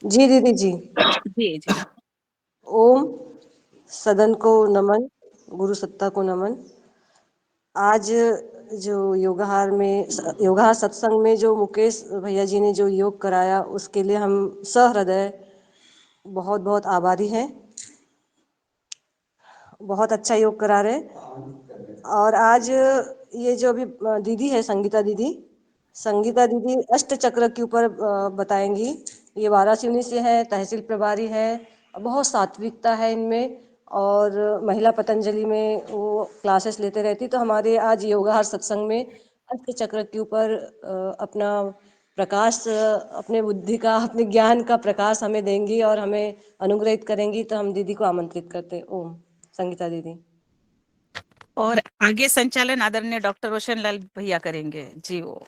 जी दीदी जी। जी जी। ओम सदन को नमन, गुरु सत्ता को नमन। आज जो योगाहार सत्संग में जो मुकेश भैया जी ने जो योग कराया, उसके लिए हम सहृदय बहुत बहुत आभारी हैं। बहुत अच्छा योग करा रहे। और आज ये जो अभी दीदी है संगीता दीदी अष्ट चक्र के ऊपर बताएंगी। ये वाराणसी से है, तहसील प्रभारी है, बहुत सात्विकता है इनमें, और महिला पतंजलि में वो क्लासेस लेते रहती। तो हमारे आज योगाहार सत्संग में अष्ट चक्र के ऊपर अपना प्रकाश, अपने बुद्धि का, अपने ज्ञान का प्रकाश हमें देंगी और हमें अनुग्रहित करेंगी। तो हम दीदी को आमंत्रित करते हैं। ओम। संगीता दीदी। और आगे संचालन आदरणीय डॉक्टर रोशन लाल भैया करेंगे जी। वो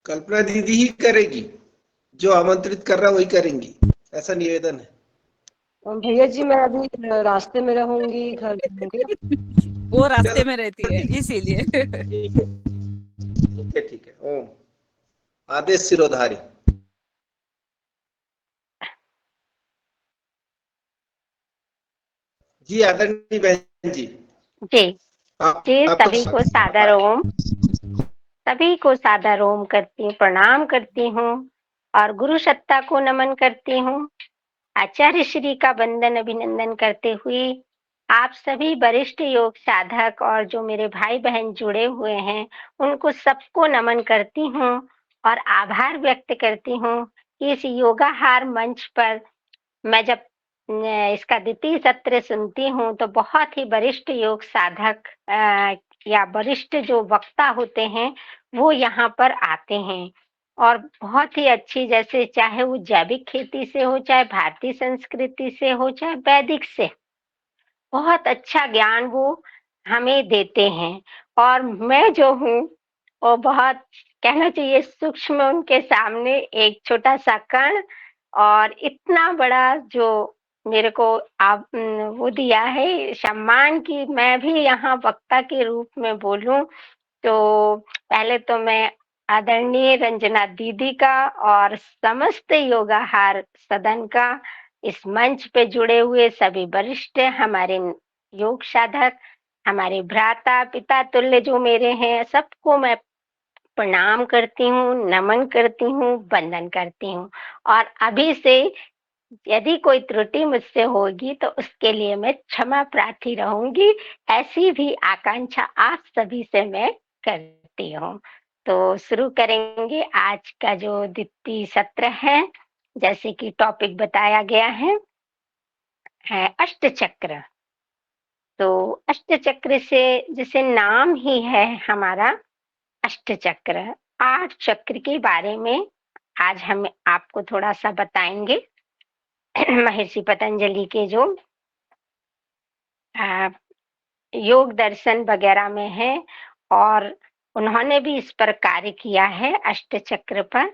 कल्पना दीदी ही करेगी, जो आमंत्रित कर रहा वही करेंगी, ऐसा निवेदन है। भैया जी मैं अभी रास्ते में रहूंगी, घर जाऊंगी। वो रास्ते में रहती है इसीलिए। ठीक है ठीक है। ओम। आदेश सिरोधारी। जी आदरणीय बहन जी। जी जी, आपका सभी को सादर ओम, सभी को सादर ओम करती हूँ, प्रणाम करती हूँ और गुरु सत्ता को नमन करती हूँ। आचार्य श्री का वंदन अभिनंदन करते हुए आप सभी वरिष्ठ योग साधक और जो मेरे भाई बहन जुड़े हुए हैं उनको सबको नमन करती हूँ और आभार व्यक्त करती हूँ कि इस योगाहार मंच पर मैं जब इसका द्वितीय सत्र सुनती हूँ तो बहुत ही वरिष्ठ योग साधक या वरिष्ठ जो वक्ता होते हैं वो यहाँ पर आते हैं और बहुत ही अच्छी, जैसे चाहे वो जैविक खेती से हो, चाहे भारतीय संस्कृति से हो, चाहे वैदिक से, बहुत अच्छा ज्ञान वो हमें देते हैं। और मैं जो हूँ वो बहुत, कहना चाहिए, सूक्ष्म उनके सामने एक छोटा सा कण, और इतना बड़ा जो मेरे को आप वो दिया है सम्मान कि मैं भी यहाँ वक्ता के रूप में बोलूं। तो पहले तो मैं आदरणीय रंजना दीदी का और समस्त योगाहार सदन का, इस मंच पे जुड़े हुए सभी वरिष्ठ हमारे योग साधक, हमारे भ्राता पिता तुल्य जो मेरे हैं, सबको मैं प्रणाम करती हूँ, नमन करती हूँ, वंदन करती हूँ। और अभी से यदि कोई त्रुटि मुझसे होगी तो उसके लिए मैं क्षमा प्रार्थी रहूंगी, ऐसी भी आकांक्षा आप सभी से मैं करती हूँ। तो शुरू करेंगे आज का जो द्वितीय सत्र है। जैसे कि टॉपिक बताया गया है अष्ट चक्र। तो अष्ट चक्र से, जैसे नाम ही है हमारा अष्ट चक्र, 8 चक्र के बारे में आज हम आपको थोड़ा सा बताएंगे। महर्षि पतंजलि के जो योग दर्शन वगैरह में है और उन्होंने भी इस पर कार्य किया है अष्ट चक्र पर।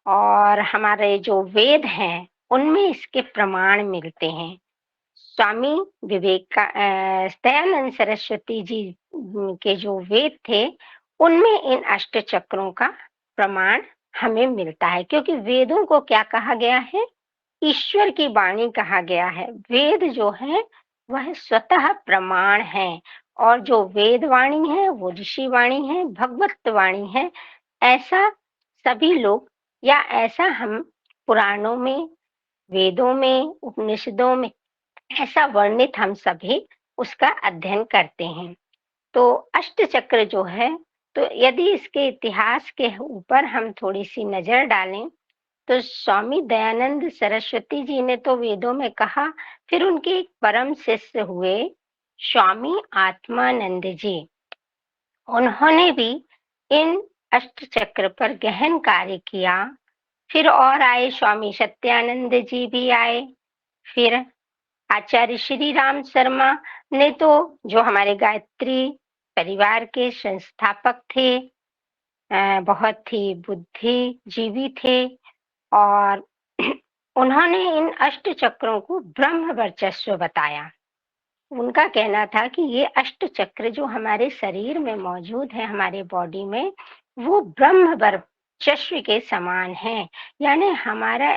और हमारे जो वेद हैं उनमें इसके प्रमाण मिलते हैं। स्वामी दयानंद सरस्वती जी के जो वेद थे उनमें इन अष्ट चक्रों का प्रमाण हमें मिलता है, क्योंकि वेदों को क्या कहा गया है? ईश्वर की वाणी कहा गया है। वेद जो है वह स्वतः प्रमाण है, और जो वेद वाणी है वो ऋषि वाणी है, भगवत वाणी है। ऐसा सभी लोग, या ऐसा हम पुराणों में, वेदों में, उपनिषदों में ऐसा वर्णित हम सभी उसका अध्ययन करते हैं। तो अष्ट चक्र जो है, तो यदि इसके इतिहास के ऊपर हम थोड़ी सी नजर डालें तो स्वामी दयानंद सरस्वती जी ने तो वेदों में कहा, फिर उनके एक परम शिष्य हुए स्वामी आत्मानंद जी, उन्होंने भी इन अष्ट चक्र पर गहन कार्य किया। फिर और आए स्वामी सत्यानंद जी भी आए। फिर आचार्य श्री राम शर्मा ने तो, जो हमारे गायत्री परिवार के संस्थापक थे, बहुत ही बुद्धिजीवी थे, और उन्होंने इन अष्ट चक्रों को ब्रह्म वर्चस्व बताया। उनका कहना था कि ये अष्ट चक्र जो हमारे शरीर में मौजूद है, हमारे बॉडी में, वो ब्रह्म वर्चस्व के समान है। यानी हमारा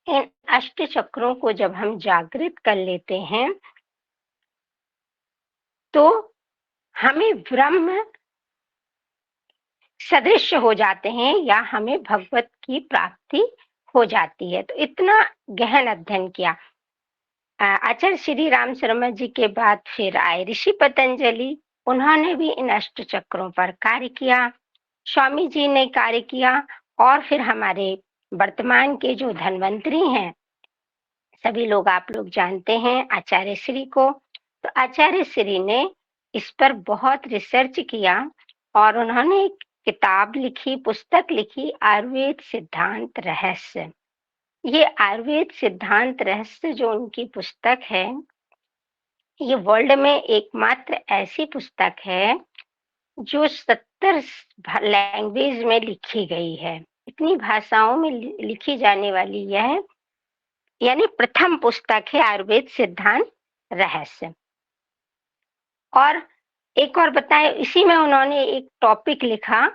इन अष्ट चक्रों को जब हम जागृत कर लेते हैं तो हमें ब्रह्म सदृश हो जाते हैं या हमें भगवत की प्राप्ति हो जाती है। तो इतना गहन अध्ययन किया। आचार्य श्री राम शर्मा जी के बाद फिर आए ऋषि पतंजलि, उन्होंने भी इन अष्ट चक्रों पर कार्य किया। स्वामी जी ने कार्य किया और फिर हमारे वर्तमान के जो धन्वंतरी हैं, सभी लोग आप लोग जानते हैं आचार्य श्री को। तो आचार्य श्री ने इस पर बहुत रिसर्च किया और उन्होंने एक किताब लिखी, पुस्तक लिखी, आयुर्वेद सिद्धांत रहस्य। ये आयुर्वेद सिद्धांत रहस्य जो उनकी पुस्तक है, ये वर्ल्ड में एकमात्र ऐसी पुस्तक है जो 70 लैंग्वेज में लिखी गई है। इतनी भाषाओं में लिखी जाने वाली यह यानी प्रथम पुस्तक है आयुर्वेद सिद्धांत रहस्य। और एक और बताएं, इसी में उन्होंने एक टॉपिक लिखा,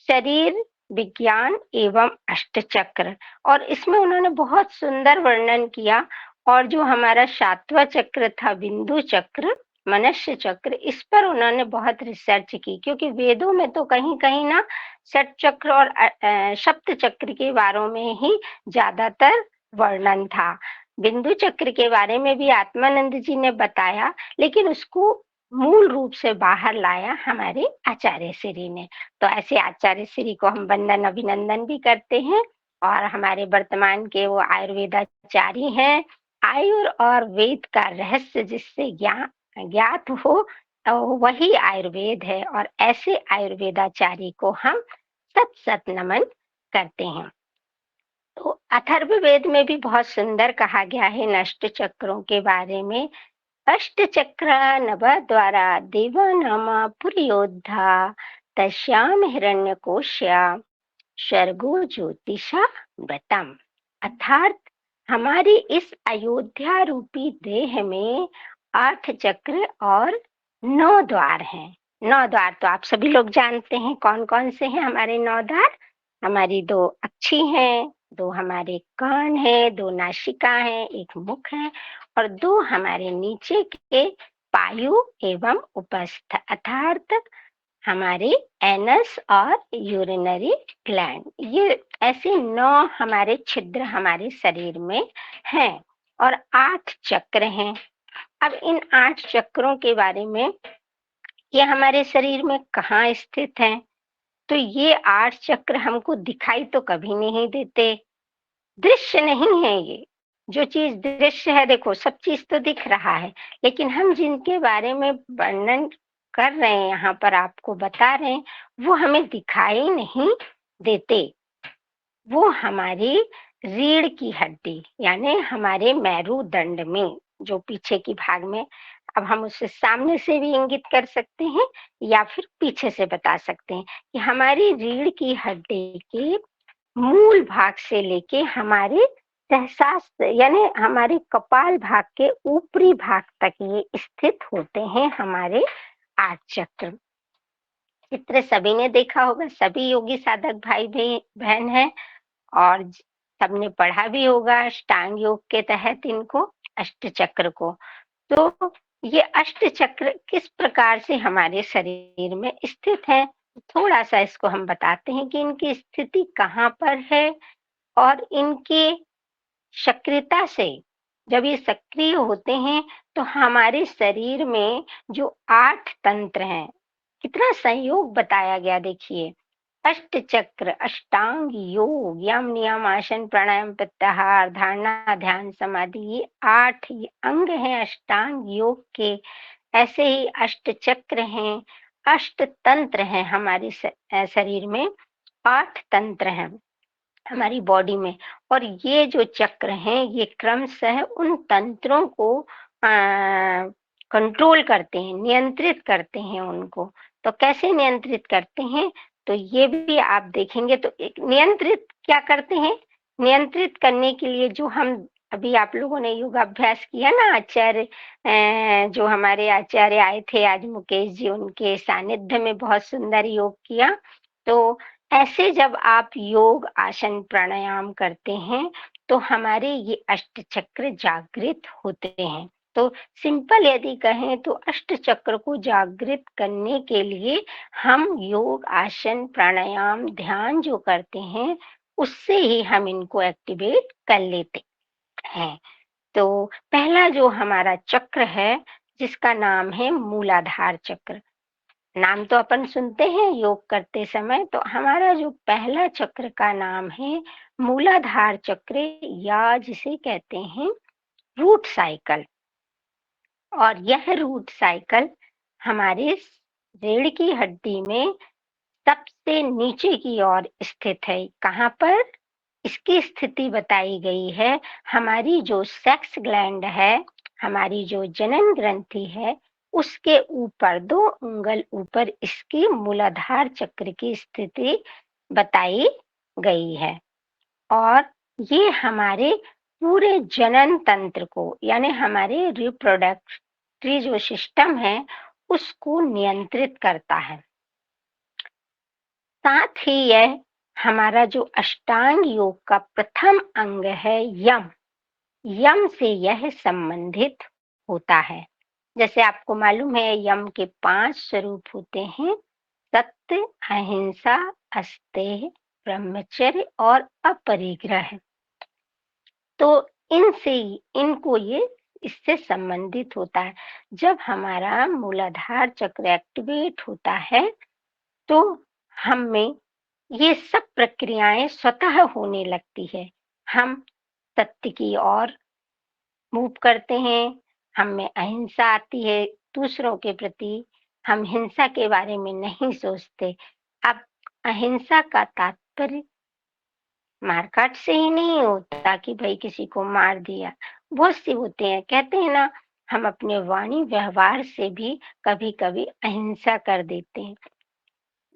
शरीर विज्ञान एवं अष्टचक्र, और इसमें उन्होंने बहुत सुंदर वर्णन किया। और जो हमारा 7वां चक्र था बिंदु चक्र, मनुष्य चक्र, इस पर उन्होंने बहुत रिसर्च की, क्योंकि वेदों में तो कहीं कहीं ना षट चक्र और सप्त चक्र के बारे में ही ज्यादातर वर्णन था। बिंदु चक्र के बारे में भी आत्मानंद जी ने बताया, लेकिन उसको मूल रूप से बाहर लाया हमारे आचार्य श्री ने। तो ऐसे आचार्य श्री को हम वंदन अभिनंदन भी करते हैं। और हमारे वर्तमान के वो आयुर्वेदाचार्य हैं। आयुर और वेद का रहस्य जिससे ज्ञात हो वही आयुर्वेद है, और ऐसे आयुर्वेदाचार्य को हम सत सत नमन करते हैं। तो अथर्ववेद में भी बहुत सुंदर कहा गया है नष्ट चक्रों के बारे में। अष्ट चक्र नभ द्वारा देवानाम पुरयोद्धा तस्याम हिरण्यकोश्या सर्गो ज्योतिषा व्रतम। अर्थात हमारी इस अयोध्या रूपी देह में 8 चक्र और 9 द्वार हैं। 9 द्वार तो आप सभी लोग जानते हैं कौन कौन से हैं हमारे 9 द्वार। हमारी 2 अक्षी हैं, 2 हमारे कान है, 2 नासिका है, 1 मुख है, और 2 हमारे नीचे के पायु एवं उपस्थ, अर्थात हमारे एनस और यूरिनरी ग्लैंड। ये ऐसे 9 हमारे छिद्र हमारे शरीर में हैं और 8 चक्र हैं। अब इन 8 चक्रों के बारे में, ये हमारे शरीर में कहाँ स्थित हैं? तो ये 8 चक्र हमको दिखाई तो कभी नहीं देते, दृश्य नहीं है। ये जो चीज दृश्य है, देखो सब चीज तो दिख रहा है, लेकिन हम जिनके बारे में वर्णन कर रहे हैं, यहाँ पर आपको बता रहे हैं, वो हमें दिखाई नहीं देते। वो हमारी रीढ़ की हड्डी यानी हमारे मेरुदंड में, जो पीछे की भाग में, अब हम उसे सामने से भी इंगित कर सकते हैं या फिर पीछे से बता सकते हैं कि हमारी रीढ़ की हड्डी के मूल भाग से लेके हमारे सहस्रास्त्र यानी हमारे कपाल भाग के ऊपरी भाग तक ये स्थित होते हैं हमारे 8 चक्र। चित्र सभी ने देखा होगा, सभी योगी साधक भाई बहन हैं और सबने पढ़ा भी होगा अष्टांग योग के तहत इनको, अष्ट चक्र को। तो ये अष्ट चक्र किस प्रकार से हमारे शरीर में स्थित है, थोड़ा सा इसको हम बताते हैं कि इनकी स्थिति कहाँ पर है और इनके सक्रियता से जब ये सक्रिय होते हैं तो हमारे शरीर में जो 8 तंत्र हैं, कितना संयोग बताया गया। देखिए, अष्ट चक्र, अष्टांग योग, यम नियम आसन प्राणायाम प्रत्याहार धारणा ध्यान समाधि, ये 8 अंग हैं अष्टांग योग के। ऐसे ही अष्ट चक्र हैं, अष्ट तंत्र हैं हमारे शरीर में, 8 तंत्र हैं हमारी बॉडी में। और ये जो चक्र हैं ये क्रमशः उन तंत्रों को कंट्रोल करते हैं, नियंत्रित करते हैं उनको। तो कैसे नियंत्रित करते हैं, तो ये भी आप देखेंगे। तो एक नियंत्रित क्या करते हैं, नियंत्रित करने के लिए जो हम अभी आप लोगों ने योगाभ्यास किया ना, आचार्य जो हमारे आचार्य आए थे आज मुकेश जी, उनके सानिध्य में बहुत सुंदर योग किया। तो ऐसे जब आप योग, आसन, प्राणायाम करते हैं तो हमारे ये अष्ट चक्र जागृत होते हैं। तो सिंपल यदि कहें तो अष्ट चक्र को जागृत करने के लिए हम योग, आसन, प्राणायाम, ध्यान जो करते हैं उससे ही हम इनको एक्टिवेट कर लेते हैं। तो पहला जो हमारा चक्र है जिसका नाम है मूलाधार चक्र। नाम तो अपन सुनते हैं योग करते समय, तो हमारा जो पहला चक्र का नाम है मूलाधार चक्र, या जिसे कहते हैं रूट साइकिल। और यह रूट साइकिल हमारे रीढ़ की हड्डी में सबसे नीचे की ओर स्थित है। कहाँ पर इसकी स्थिति बताई गई है? हमारी जो सेक्स ग्लैंड है, हमारी जो जनन ग्रंथि है, उसके ऊपर 2 उंगल ऊपर इसकी मूलाधार चक्र की स्थिति बताई गई है। और ये हमारे पूरे जनन तंत्र को, यानी हमारे रिप्रोडक्टरी जो सिस्टम है उसको नियंत्रित करता है। साथ ही यह हमारा जो अष्टांग योग का प्रथम अंग है यम, यम से यह संबंधित होता है। जैसे आपको मालूम है यम के 5 स्वरूप होते हैं, सत्य, अहिंसा, अस्तेय, ब्रह्मचर्य और अपरिग्रह। तो इनको ये इससे संबंधित होता है। जब हमारा मूलाधार चक्र एक्टिवेट होता है तो हम में ये सब प्रक्रियाएं स्वतः होने लगती है। हम सत्य की ओर मूव करते हैं, हम में अहिंसा आती है दूसरों के प्रति, हम हिंसा के बारे में नहीं सोचते। अब अहिंसा का तात्पर्य मारकाट से ही नहीं होता कि भाई किसी को मार दिया। बहुत से होते हैं, कहते हैं ना, हम अपने वाणी व्यवहार से भी कभी कभी अहिंसा कर देते हैं।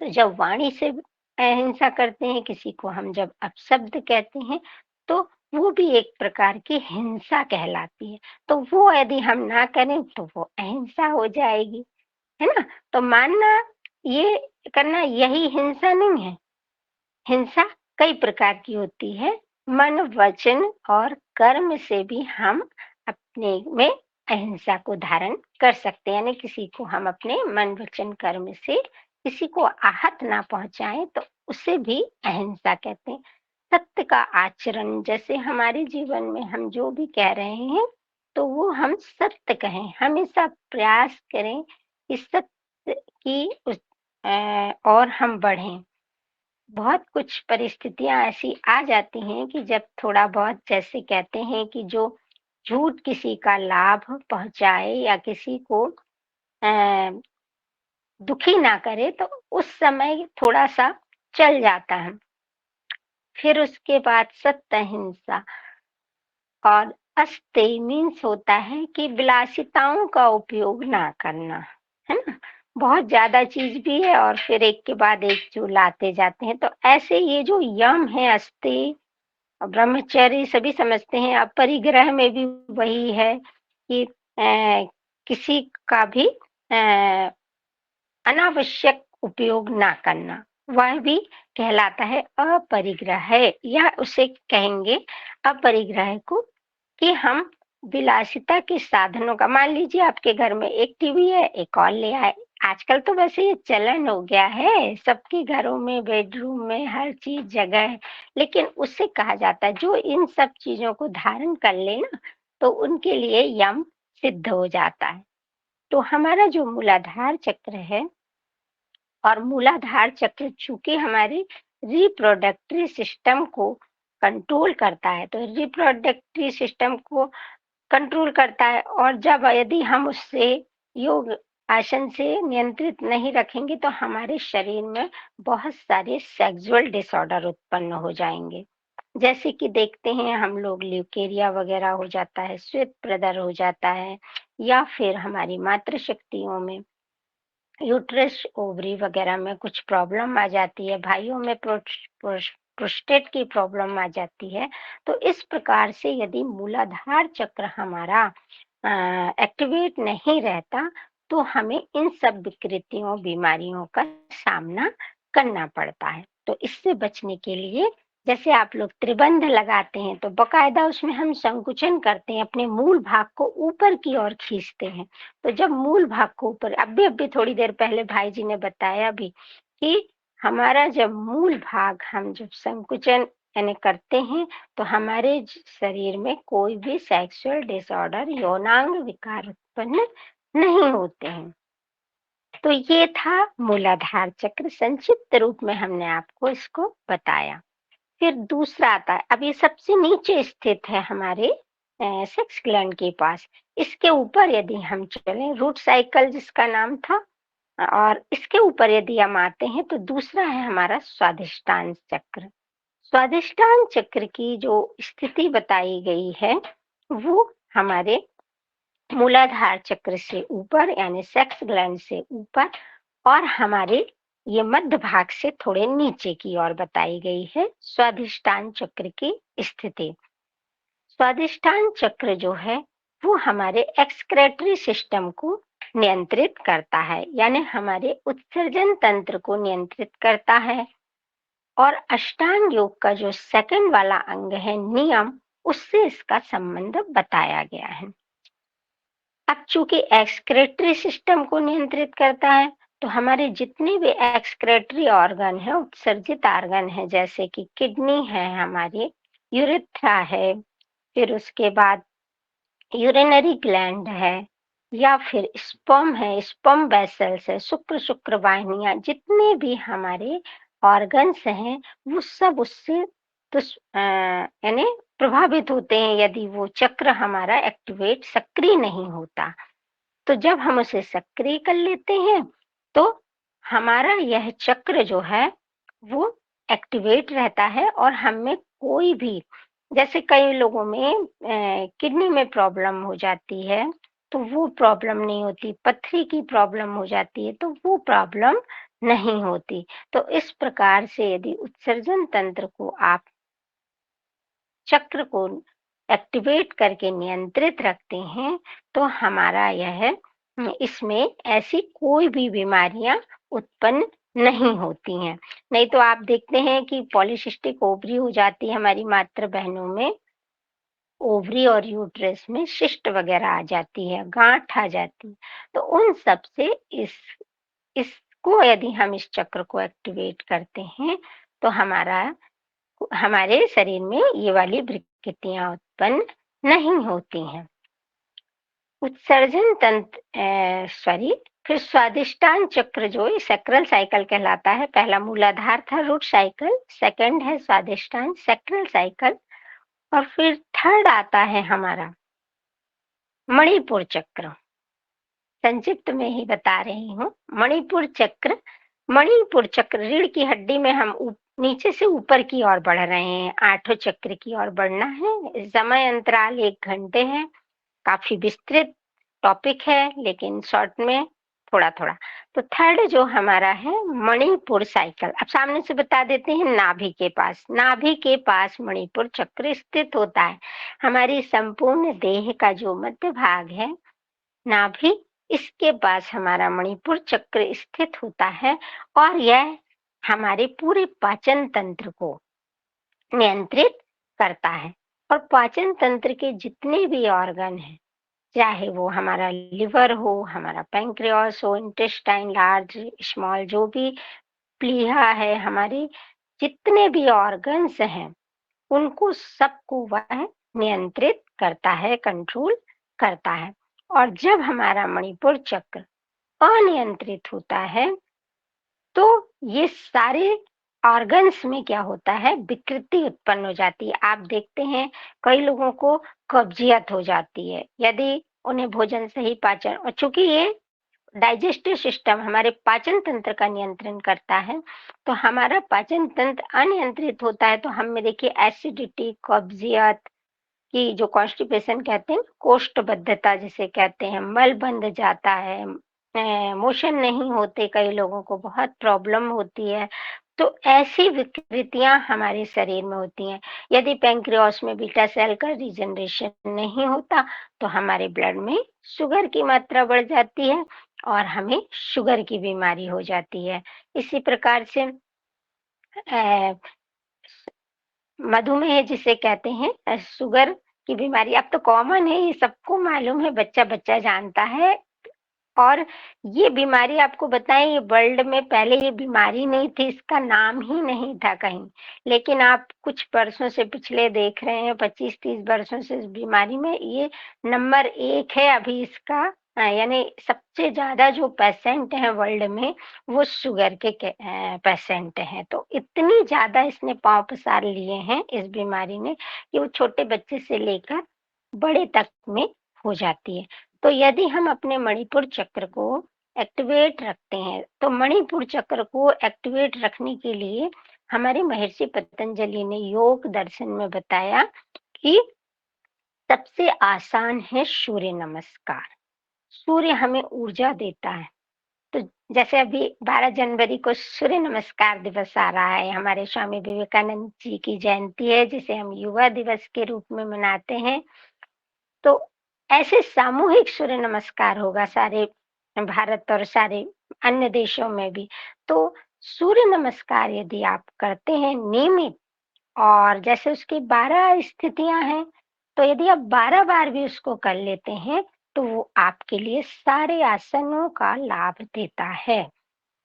तो जब वाणी से अहिंसा करते हैं, किसी को हम जब अपशब्द कहते हैं, तो वो भी एक प्रकार की हिंसा कहलाती है। तो वो यदि हम ना करें तो वो अहिंसा हो जाएगी, है ना। तो मानना ये करना यही हिंसा नहीं है। हिंसा कई प्रकार की होती है। मन, वचन और कर्म से भी हम अपने में अहिंसा को धारण कर सकते हैं, यानी किसी को हम अपने मन, वचन, कर्म से किसी को आहत ना पहुंचाएं तो उसे भी अहिंसा कहते हैं। सत्य का आचरण, जैसे हमारे जीवन में हम जो भी कह रहे हैं तो वो हम सत्य कहें, हमेशा प्रयास करें कि सत्य की और हम बढ़ें। बहुत कुछ परिस्थितियां ऐसी आ जाती हैं कि जब थोड़ा बहुत, जैसे कहते हैं कि जो झूठ किसी का लाभ पहुंचाए या किसी को दुखी ना करे तो उस समय थोड़ा सा चल जाता है। फिर उसके बाद सत्य, अहिंसा और अस्तेय मीन्स होता है कि विलासिताओं का उपयोग ना करना, है ना। बहुत ज्यादा चीज भी है और फिर एक के बाद एक जो लाते जाते हैं। तो ऐसे ये जो यम है, अस्तेय, ब्रह्मचर्य सभी समझते हैं। अपरिग्रह में भी वही है कि किसी का भी अनावश्यक उपयोग ना करना, वह भी कहलाता है अपरिग्रह। या उसे कहेंगे अपरिग्रह को कि हम विलासिता के साधनों का, मान लीजिए आपके घर में एक टीवी है, एक और ले आए। आजकल तो वैसे ये चलन हो गया है, सबके घरों में, बेडरूम में, हर चीज जगह है। लेकिन उससे कहा जाता है जो इन सब चीजों को धारण कर ले ना, तो उनके लिए यम सिद्ध हो जाता है। तो हमारा जो मूलाधार चक्र है, और मूलाधार चक्र चूंकि हमारे रिप्रोडक्टरी सिस्टम को कंट्रोल करता है, तो रिप्रोडक्टरी सिस्टम को कंट्रोल करता है। और जब यदि हम उससे योग, आसन से नियंत्रित नहीं रखेंगे तो हमारे शरीर में बहुत सारे सेक्सुअल डिसऑर्डर उत्पन्न हो जाएंगे। जैसे कि देखते हैं हम लोग, ल्यूकेरिया वगैरह हो जाता है, श्वेत प्रदर हो जाता है, या फिर हमारी मातृशक्तियों में, यूट्रस, ओवरी वगैरह में कुछ प्रॉब्लम आ जाती है, भाइयों में प्रोस्टेट की प्रॉब्लम आ जाती है। तो इस प्रकार से यदि मूलाधार चक्र हमारा एक्टिवेट नहीं रहता तो हमें इन सब विकृतियों, बीमारियों का सामना करना पड़ता है। तो इससे बचने के लिए जैसे आप लोग त्रिबंध लगाते हैं तो बकायदा उसमें हम संकुचन करते हैं, अपने मूल भाग को ऊपर की ओर खींचते हैं। तो जब मूल भाग को ऊपर, अभी थोड़ी देर पहले भाई जी ने बताया भी कि हमारा जब मूल भाग हम जब संकुचन यानी करते हैं तो हमारे शरीर में कोई भी सेक्सुअल डिसऑर्डर, यौनांग विकार उत्पन्न नहीं होते हैं। तो ये था मूलाधार चक्र, संक्षिप्त रूप में हमने आपको इसको बताया। फिर दूसरा आता है, अब ये सबसे नीचे स्थित है हमारे सेक्स ग्लैंड के पास। इसके ऊपर यदि हम चलें, रूट साइकिल जिसका नाम था, और इसके ऊपर यदि हम आते हैं तो दूसरा है हमारा स्वादिष्टान चक्र। स्वादिष्टान चक्र की जो स्थिति बताई गई है वो हमारे मूलाधार चक्र से ऊपर यानी सेक्स ग्लैंड से ऊपर और हमारे ये मध्य भाग से थोड़े नीचे की ओर बताई गई है स्वादिष्टान चक्र की स्थिति। स्वादिष्टान चक्र जो है वो हमारे एक्सक्रेटरी सिस्टम को नियंत्रित करता है, यानी हमारे उत्सर्जन तंत्र को नियंत्रित करता है। और अष्टांग योग का जो सेकंड वाला अंग है नियम, उससे इसका संबंध बताया गया है। अब चूंकि एक्सक्रेटरी सिस्टम को नियंत्रित करता है तो हमारे जितने भी एक्सक्रेटरी ऑर्गन है, उत्सर्जित ऑर्गन है, जैसे कि किडनी है हमारी, यूरेथ्रा है, फिर उसके बाद यूरिनरी ग्लैंड है, या फिर स्पर्म है, स्पर्म वेसल्स है, शुक्र वाहिनियां, जितने भी हमारे ऑर्गन्स हैं वो सब उससे तो यानी प्रभावित होते हैं यदि वो चक्र हमारा एक्टिवेट, सक्रिय नहीं होता। तो जब हम उसे सक्रिय कर लेते हैं तो हमारा यह चक्र जो है वो एक्टिवेट रहता है और हमें कोई भी, जैसे कई लोगों में किडनी में प्रॉब्लम हो जाती है तो वो प्रॉब्लम नहीं होती, पथरी की प्रॉब्लम हो जाती है तो वो प्रॉब्लम नहीं होती। तो इस प्रकार से यदि उत्सर्जन तंत्र को आप चक्र को एक्टिवेट करके नियंत्रित रखते हैं तो हमारा यह, इसमें ऐसी कोई भी बीमारियां उत्पन्न नहीं होती हैं। नहीं तो आप देखते हैं कि पॉलीसिस्टिक ओवरी हो जाती है हमारी मातृ बहनों में, ओवरी और यूट्रस में सिस्ट वगैरह आ जाती है, गांठ आ जाती है। तो उन सब से इसको यदि हम इस चक्र को एक्टिवेट करते हैं तो हमारे शरीर में ये वाली विकृतियां उत्पन्न नहीं होती हैं। उत्सर्जन तंत्र फिर स्वादिष्टान चक्र जो सैक्रल साइकिल कहलाता है। पहला मूलाधार था रूट साइकिल, सेकंड है स्वादिष्टान सैक्रल साइकिल, और फिर थर्ड आता है हमारा मणिपुर चक्र। संक्षिप्त में ही बता रही हूँ। मणिपुर चक्र रीढ़ की हड्डी में हम नीचे से ऊपर की ओर बढ़ रहे हैं, 8 चक्र की ओर बढ़ना है। समय अंतराल 1 घंटे है, काफी विस्तृत टॉपिक है लेकिन शॉर्ट में थोड़ा थोड़ा। तो थर्ड जो हमारा है मणिपुर साइकिल। अब सामने से बता देते हैं, नाभि के पास मणिपुर चक्र स्थित होता है। हमारी संपूर्ण देह का जो मध्य भाग है नाभि, इसके पास हमारा मणिपुर चक्र स्थित होता है और यह हमारे पूरे पाचन तंत्र को नियंत्रित करता है। और पाचन तंत्र के जितने भी ऑर्गन हैं, चाहे वो हमारा लिवर हो, हमारा पैंक्रियास हो, इंटेस्टाइन लार्ज स्मॉल, जो भी प्लीहा है, हमारे जितने भी ऑर्गन्स हैं उनको सबको वह नियंत्रित करता है, कंट्रोल करता है। और जब हमारा मणिपुर चक्र अनियंत्रित होता है तो ये सारे ऑर्गन्स में क्या होता है, विकृति उत्पन्न हो जाती है। आप देखते हैं कई लोगों को कब्जियत हो जाती है यदि उन्हें भोजन सही पाचन, और चूंकि ये डाइजेस्टिव सिस्टम हमारे पाचन तंत्र का नियंत्रण करता है, तो हमारा पाचन तंत्र अनियंत्रित होता है तो हमें देखिए एसिडिटी, कब्जियत की जो कॉन्स्टिपेशन कहते हैं, कोष्ठबद्धता जिसे कहते हैं, मल बंध जाता है, मोशन नहीं होते, कई लोगों को बहुत प्रॉब्लम होती है। तो ऐसी विकृतियां हमारे शरीर में होती हैं। यदि पैंक्रियास में बीटा सेल का रीजनरेशन नहीं होता तो हमारे ब्लड में शुगर की मात्रा बढ़ जाती है और हमें शुगर की बीमारी हो जाती है। इसी प्रकार से मधुमेह जिसे कहते हैं, शुगर की बीमारी अब तो कॉमन है, ये सबको मालूम है, बच्चा-बच्चा जानता है। और ये बीमारी आपको बताएं, ये वर्ल्ड में पहले ये बीमारी नहीं थी, इसका नाम ही नहीं था कहीं। लेकिन आप कुछ वर्षों से पिछले देख रहे हैं, 25-30 वर्षों से इस बीमारी में ये नंबर 1 है अभी इसका। यानी सबसे ज्यादा जो पेशेंट हैं वर्ल्ड में वो शुगर के पेशेंट हैं। तो इतनी ज्यादा इसने पांव पसार लिए हैं इस बीमारी ने कि वो छोटे बच्चे से लेकर बड़े तक में हो जाती है। तो यदि हम अपने मणिपुर चक्र को एक्टिवेट रखते हैं, तो मणिपुर चक्र को एक्टिवेट रखने के लिए हमारे महर्षि पतंजलि ने योग दर्शन में बताया कि सबसे आसान है सूर्य नमस्कार। सूर्य हमें ऊर्जा देता है। तो जैसे अभी 12 जनवरी को सूर्य नमस्कार दिवस आ रहा है, हमारे स्वामी विवेकानंद जी की जयंती है जिसे हम युवा दिवस के रूप में मनाते हैं। तो ऐसे सामूहिक सूर्य नमस्कार होगा सारे भारत और सारे अन्य देशों में भी। तो सूर्य नमस्कार यदि आप करते हैं नियमित, और जैसे उसकी 12 स्थितियां हैं, तो यदि आप 12 बार भी उसको कर लेते हैं तो वो आपके लिए सारे आसनों का लाभ देता है।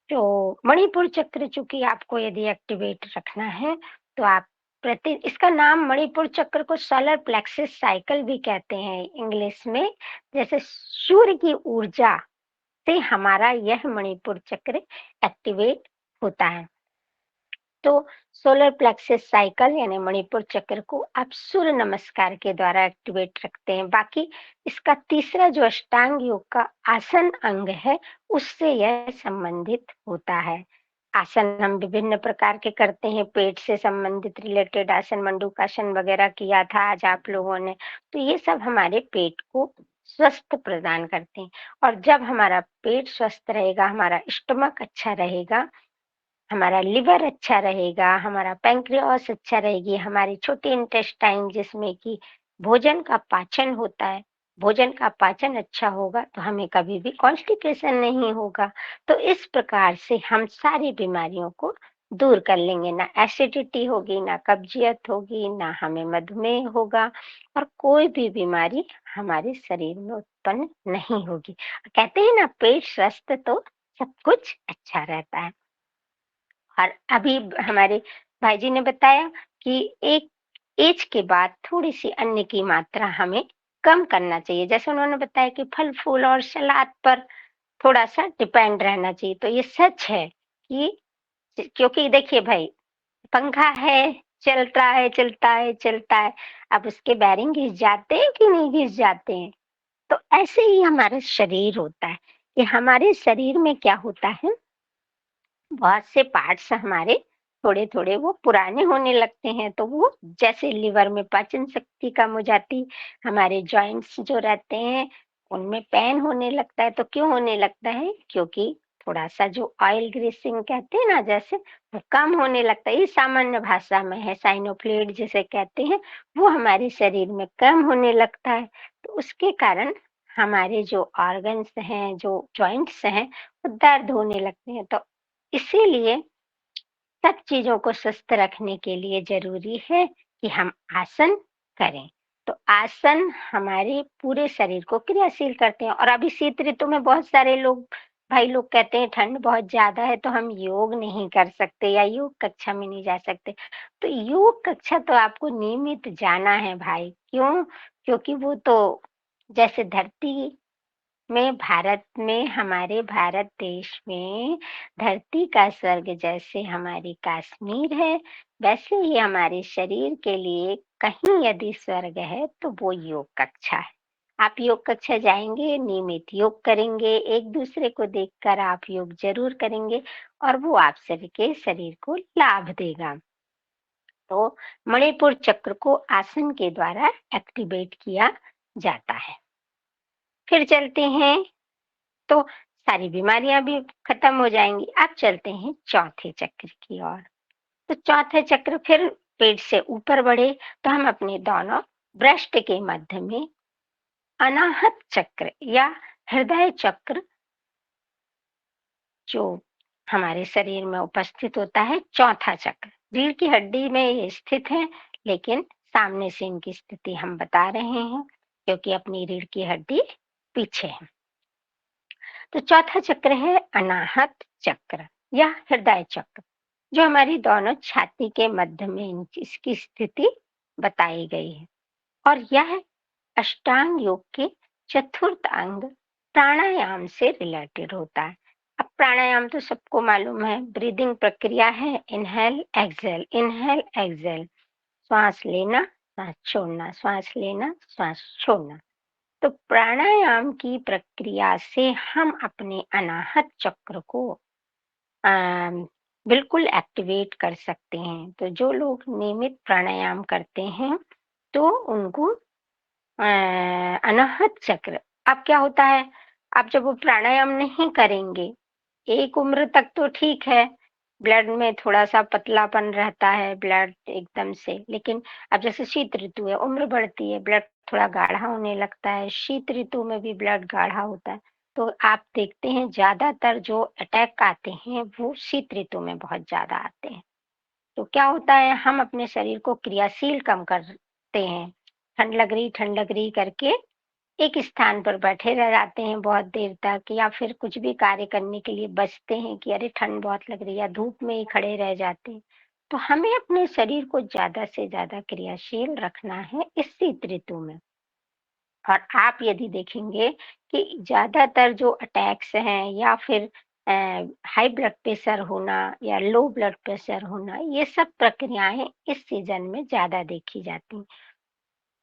तो मणिपुर चक्र चूंकि आपको यदि एक्टिवेट रखना है तो आप इसका नाम मणिपुर चक्र को सोलर प्लेक्सस साइकिल भी कहते हैं इंग्लिश में। जैसे सूर्य की ऊर्जा से हमारा यह मणिपुर चक्र एक्टिवेट होता है। तो सोलर प्लेक्सस साइकिल यानी मणिपुर चक्र को आप सूर्य नमस्कार के द्वारा एक्टिवेट रखते हैं। बाकी इसका तीसरा जो अष्टांग योग का आसन अंग है उससे यह संबंधित होता है। आसन हम विभिन्न प्रकार के करते हैं, पेट से संबंधित रिलेटेड आसन, मंडूकासन वगैरह किया था आज आप लोगों ने। तो ये सब हमारे पेट को स्वस्थ प्रदान करते हैं। और जब हमारा पेट स्वस्थ रहेगा, हमारा स्टमक अच्छा रहेगा, हमारा लिवर अच्छा रहेगा, हमारा पैंक्रियास अच्छा रहेगी, हमारी छोटी इंटेस्टाइन जिसमें कि भोजन का पाचन होता है, भोजन का पाचन अच्छा होगा तो हमें कभी भी कॉन्स्टिपेशन नहीं होगा। तो इस प्रकार से हम सारी बीमारियों को दूर कर लेंगे, ना एसिडिटी होगी, ना कब्जियत होगी, ना हमें मधुमेह होगा, और कोई भी बीमारी हमारे शरीर में उत्पन्न नहीं होगी। कहते हैं ना, पेट स्वस्थ तो सब कुछ अच्छा रहता है। और अभी हमारे भाई जी ने बताया कि एक एज के बाद थोड़ी सी अन्न की मात्रा हमें कम करना चाहिए। जैसे उन्होंने बताया कि फल फूल और सलाद पर थोड़ा सा डिपेंड रहना चाहिए। तो ये सच है कि क्योंकि देखिए भाई, पंखा है, चलता है चलता है चलता है, अब उसके बैरिंग घिस जाते हैं कि नहीं घिस जाते हैं। तो ऐसे ही हमारा शरीर होता है कि हमारे शरीर में क्या होता है, बहुत से पार्ट्स हमारे थोड़े थोड़े वो पुराने होने लगते हैं। तो वो जैसे लिवर में पाचन शक्ति कम हो जाती, हमारे जॉइंट्स जो रहते हैं उनमें पेन होने लगता है। तो क्यों होने लगता है? क्योंकि थोड़ा सा जो ऑयल ग्रीसिंग कहते हैं ना, जैसे वो कम होने लगता है। ये सामान्य भाषा में है, साइनोफ्लूइड जिसे कहते हैं, वो हमारे शरीर में कम होने लगता है। तो उसके कारण हमारे जो ऑर्गन्स हैं, जो जॉइंट्स हैं, वो दर्द होने लगते हैं। तो इसीलिए सब चीजों को स्वस्थ रखने के लिए जरूरी है कि हम आसन करें। तो आसन हमारे पूरे शरीर को क्रियाशील करते हैं। और अभी शीत ऋतु में बहुत सारे लोग भाई लोग कहते हैं ठंड बहुत ज्यादा है तो हम योग नहीं कर सकते या योग कक्षा में नहीं जा सकते। तो योग कक्षा तो आपको नियमित जाना है भाई। क्यों? क्योंकि वो तो जैसे धरती में, भारत में, हमारे भारत देश में धरती का स्वर्ग जैसे हमारी कश्मीर है, वैसे ही हमारे शरीर के लिए कहीं यदि स्वर्ग है तो वो योग कक्षा है। आप योग कक्षा जाएंगे, नियमित योग करेंगे, एक दूसरे को देखकर आप योग जरूर करेंगे और वो आप सभी के शरीर को लाभ देगा। तो मणिपुर चक्र को आसन के द्वारा एक्टिवेट किया जाता है। फिर चलते हैं तो सारी बीमारियां भी खत्म हो जाएंगी। अब चलते हैं चौथे चक्र की ओर। तो चौथे चक्र फिर पेट से ऊपर बढ़े तो हम अपने दोनों ब्रेस्ट के मध्य में अनाहत चक्र या हृदय चक्र जो हमारे शरीर में उपस्थित होता है, चौथा चक्र। रीढ़ की हड्डी में ये स्थित है, लेकिन सामने से इनकी स्थिति हम बता रहे हैं क्योंकि अपनी रीढ़ की हड्डी पीछे है। तो चौथा चक्र है अनाहत चक्र या हृदय चक्र, जो हमारी दोनों छाती के मध्य में इसकी स्थिति बताई गई है। और यह अष्टांग योग के चतुर्थ अंग प्राणायाम से रिलेटेड होता है। अब प्राणायाम तो सबको मालूम है, ब्रीदिंग प्रक्रिया है, इनहेल एक्सहेल, इनहेल एक्सहेल, श्वास लेना, श्वास छोड़ना, श्वास लेना, श्वास छोड़ना। तो प्राणायाम की प्रक्रिया से हम अपने अनाहत चक्र को बिल्कुल एक्टिवेट कर सकते हैं। तो जो लोग नियमित प्राणायाम करते हैं तो उनको अनाहत चक्र, अब क्या होता है, अब जब वो प्राणायाम नहीं करेंगे, एक उम्र तक तो ठीक है, ब्लड में थोड़ा सा पतलापन रहता है, ब्लड एकदम से, लेकिन अब जैसे शीत ऋतु है, उम्र बढ़ती है, ब्लड थोड़ा गाढ़ा होने लगता है, शीत ऋतु में भी ब्लड गाढ़ा होता है। तो आप देखते हैं ज्यादातर जो अटैक आते हैं वो शीत ऋतु में बहुत ज्यादा आते हैं। तो क्या होता है, हम अपने शरीर को क्रियाशील कम करते हैं, ठंड लग रही करके एक स्थान पर बैठे रह जाते हैं बहुत देर तक, या फिर कुछ भी कार्य करने के लिए बचते हैं कि अरे ठंड बहुत लग रही है, या धूप में ही खड़े रह जाते हैं। तो हमें अपने शरीर को ज्यादा से ज्यादा क्रियाशील रखना है इस शीत ऋतु में। और आप यदि देखेंगे कि ज्यादातर जो अटैक्स हैं या फिर हाई ब्लड प्रेशर होना या लो ब्लड प्रेशर होना, ये सब प्रक्रियाएं इस सीजन में ज्यादा देखी जाती हैं।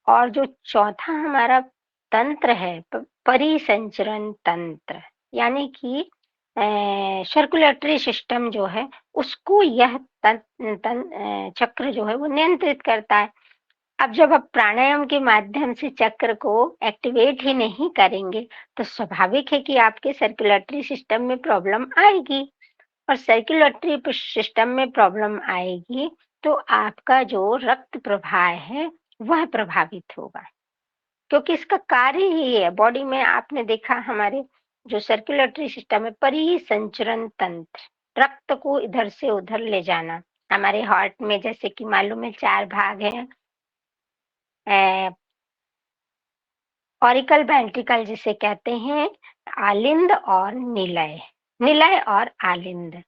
और जो चौथा हमारा तंत्र है, परिसंचरण तंत्र, यानी कि सर्कुलेटरी सिस्टम जो है, उसको यह चक्र जो है वो नियंत्रित करता है। अब जब आप प्राणायाम के माध्यम से चक्र को एक्टिवेट ही नहीं करेंगे तो स्वाभाविक है कि आपके सर्कुलेटरी सिस्टम में प्रॉब्लम आएगी, और सर्कुलेटरी सिस्टम में प्रॉब्लम आएगी तो आपका जो रक्त प्रवाह है वह प्रभावित होगा, क्योंकि इसका कार्य ही है। बॉडी में आपने देखा हमारे जो सर्कुलेटरी सिस्टम है, परिसंचरण तंत्र, रक्त को इधर से उधर ले जाना। हमारे हार्ट में जैसे कि मालूम है 4 भाग हैं, ऑरिकल वेंट्रिकल जिसे कहते हैं, आलिंद और निलय, निलय और आलिंद,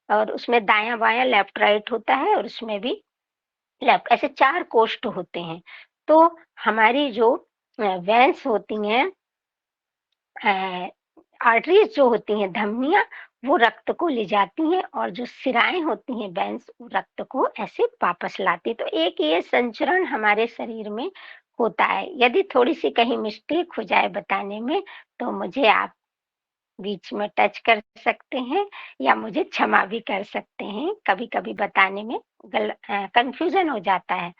और उसमें दायां बायां लेफ्ट राइट होता है, और उसमें भी लेफ्ट, ऐसे 4 कोष्ठ होते हैं। तो हमारी जो वेंस होती हैं, आर्टरीज जो होती हैं, धमनियां, वो रक्त को ले जाती हैं, और जो सिराएं होती हैं वेंस, वो रक्त को ऐसे वापस लाती। तो एक ये संचरण हमारे शरीर में होता है। यदि थोड़ी सी कहीं मिस्टेक हो जाए बताने में तो मुझे आप बीच में टच कर सकते हैं या मुझे क्षमा भी कर सकते हैं, कभी कभी बताने में कंफ्यूजन हो जाता है।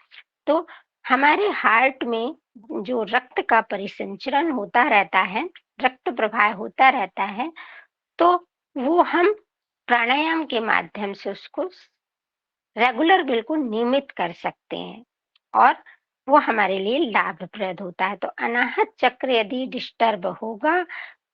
तो हमारे हार्ट में जो रक्त का परिसंचरण होता रहता है, रक्त प्रवाह होता रहता है, तो वो हम प्राणायाम के माध्यम से उसको रेगुलर बिल्कुल नियमित कर सकते हैं, और वो हमारे लिए लाभप्रद होता है। तो अनाहत चक्र यदि डिस्टर्ब होगा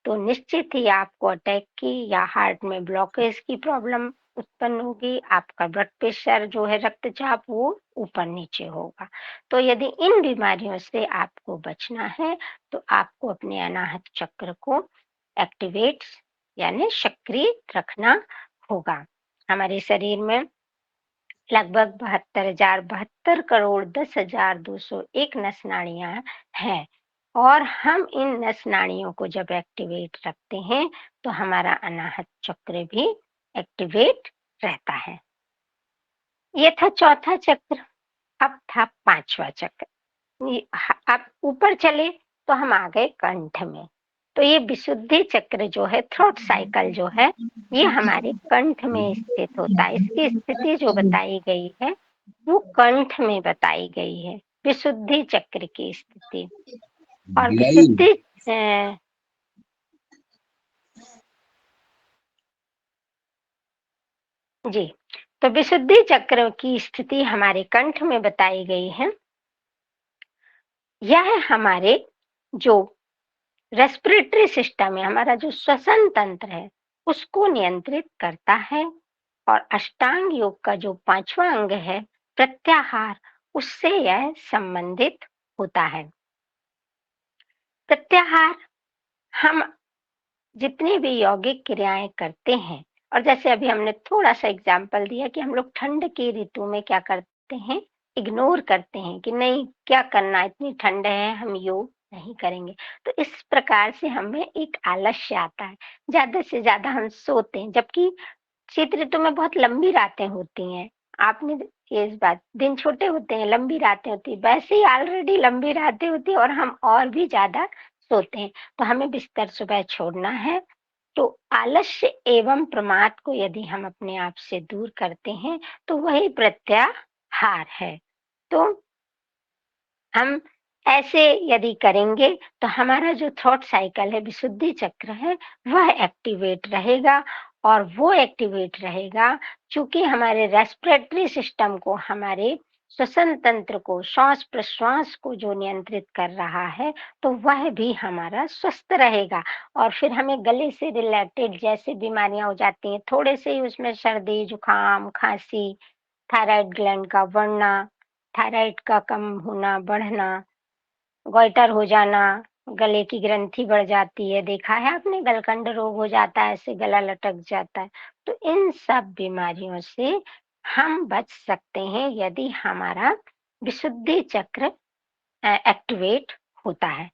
तो निश्चित ही आपको अटैक की या हार्ट में ब्लॉकेज की प्रॉब्लम उत्पन्न होगी, आपका ब्लड प्रेशर जो है, रक्तचाप, वो ऊपर नीचे होगा। तो यदि इन बीमारियों से आपको बचना है तो आपको अपने अनाहत चक्र को एक्टिवेट यानी सक्रिय रखना होगा। हमारे शरीर में लगभग 72 करोड़ 10,201 नस नाड़ियां हैं, और हम इन नस नाड़ियों को जब एक्टिवेट रखते हैं तो हमारा अनाहत चक्र भी एक्टिवेट रहता है। ये था चौथा चक्र। अब था पांचवा चक्र। अब ऊपर चले तो हम आ गए कंठ में। तो ये विशुद्धि चक्र जो है, थ्रोट साइकिल जो है, ये हमारे कंठ में स्थित होता है। इसकी स्थिति जो बताई गई है वो कंठ में बताई गई है, विशुद्धि चक्र की स्थिति। और विशुद्धि जी, तो विशुद्धि चक्र की स्थिति हमारे कंठ में बताई गई है। यह हमारे जो रेस्पिरेटरी सिस्टम है, हमारा जो श्वसन तंत्र है, उसको नियंत्रित करता है। और अष्टांग योग का जो 5वां अंग है प्रत्याहार, उससे यह संबंधित होता है। प्रत्याहार हम जितनी भी यौगिक क्रियाएं करते हैं, और जैसे अभी हमने थोड़ा सा एग्जाम्पल दिया कि हम लोग ठंड की ऋतु में क्या करते हैं, इग्नोर करते हैं कि नहीं क्या करना, इतनी ठंड है हम योग नहीं करेंगे। तो इस प्रकार से हमें एक आलस्य आता है, ज्यादा से ज्यादा हम सोते हैं, जबकि शीत ऋतु में बहुत लंबी रातें होती हैं। आपने ये इस बात, दिन छोटे होते हैं, लंबी रातें होती है, वैसे ही ऑलरेडी लंबी रातें होती है और हम और भी ज्यादा सोते हैं। तो हमें बिस्तर सुबह छोड़ना है। तो आलस्य एवं प्रमाद को यदि हम अपने आप से दूर करते हैं तो वही प्रत्याहार है। तो हम ऐसे यदि करेंगे तो हमारा जो थॉट साइकिल है, विशुद्धि चक्र है, वह एक्टिवेट रहेगा। और वो एक्टिवेट रहेगा क्योंकि हमारे रेस्पिरेटरी सिस्टम को, हमारे श्वसन तंत्र को, श्वास प्रश्वास को जो नियंत्रित कर रहा है, तो वह भी हमारा स्वस्थ रहेगा। और फिर हमें गले से रिलेटेड जैसे बीमारियां हो जाती हैं, थोड़े से ही उसमें सर्दी, जुकाम, खांसी, थायराइड ग्लैंड का बढ़ना, थायराइड का कम होना, बढ़ना, गोइटर हो जाना, गले की ग्रंथि बढ़ जाती है, देखा है आपने, गलकंड रोग हो जाता है, ऐसे गला लटक जाता है। तो इन सब बीमारियों से हम बच सकते हैं यदि हमारा विशुद्धि चक्र एक्टिवेट होता है।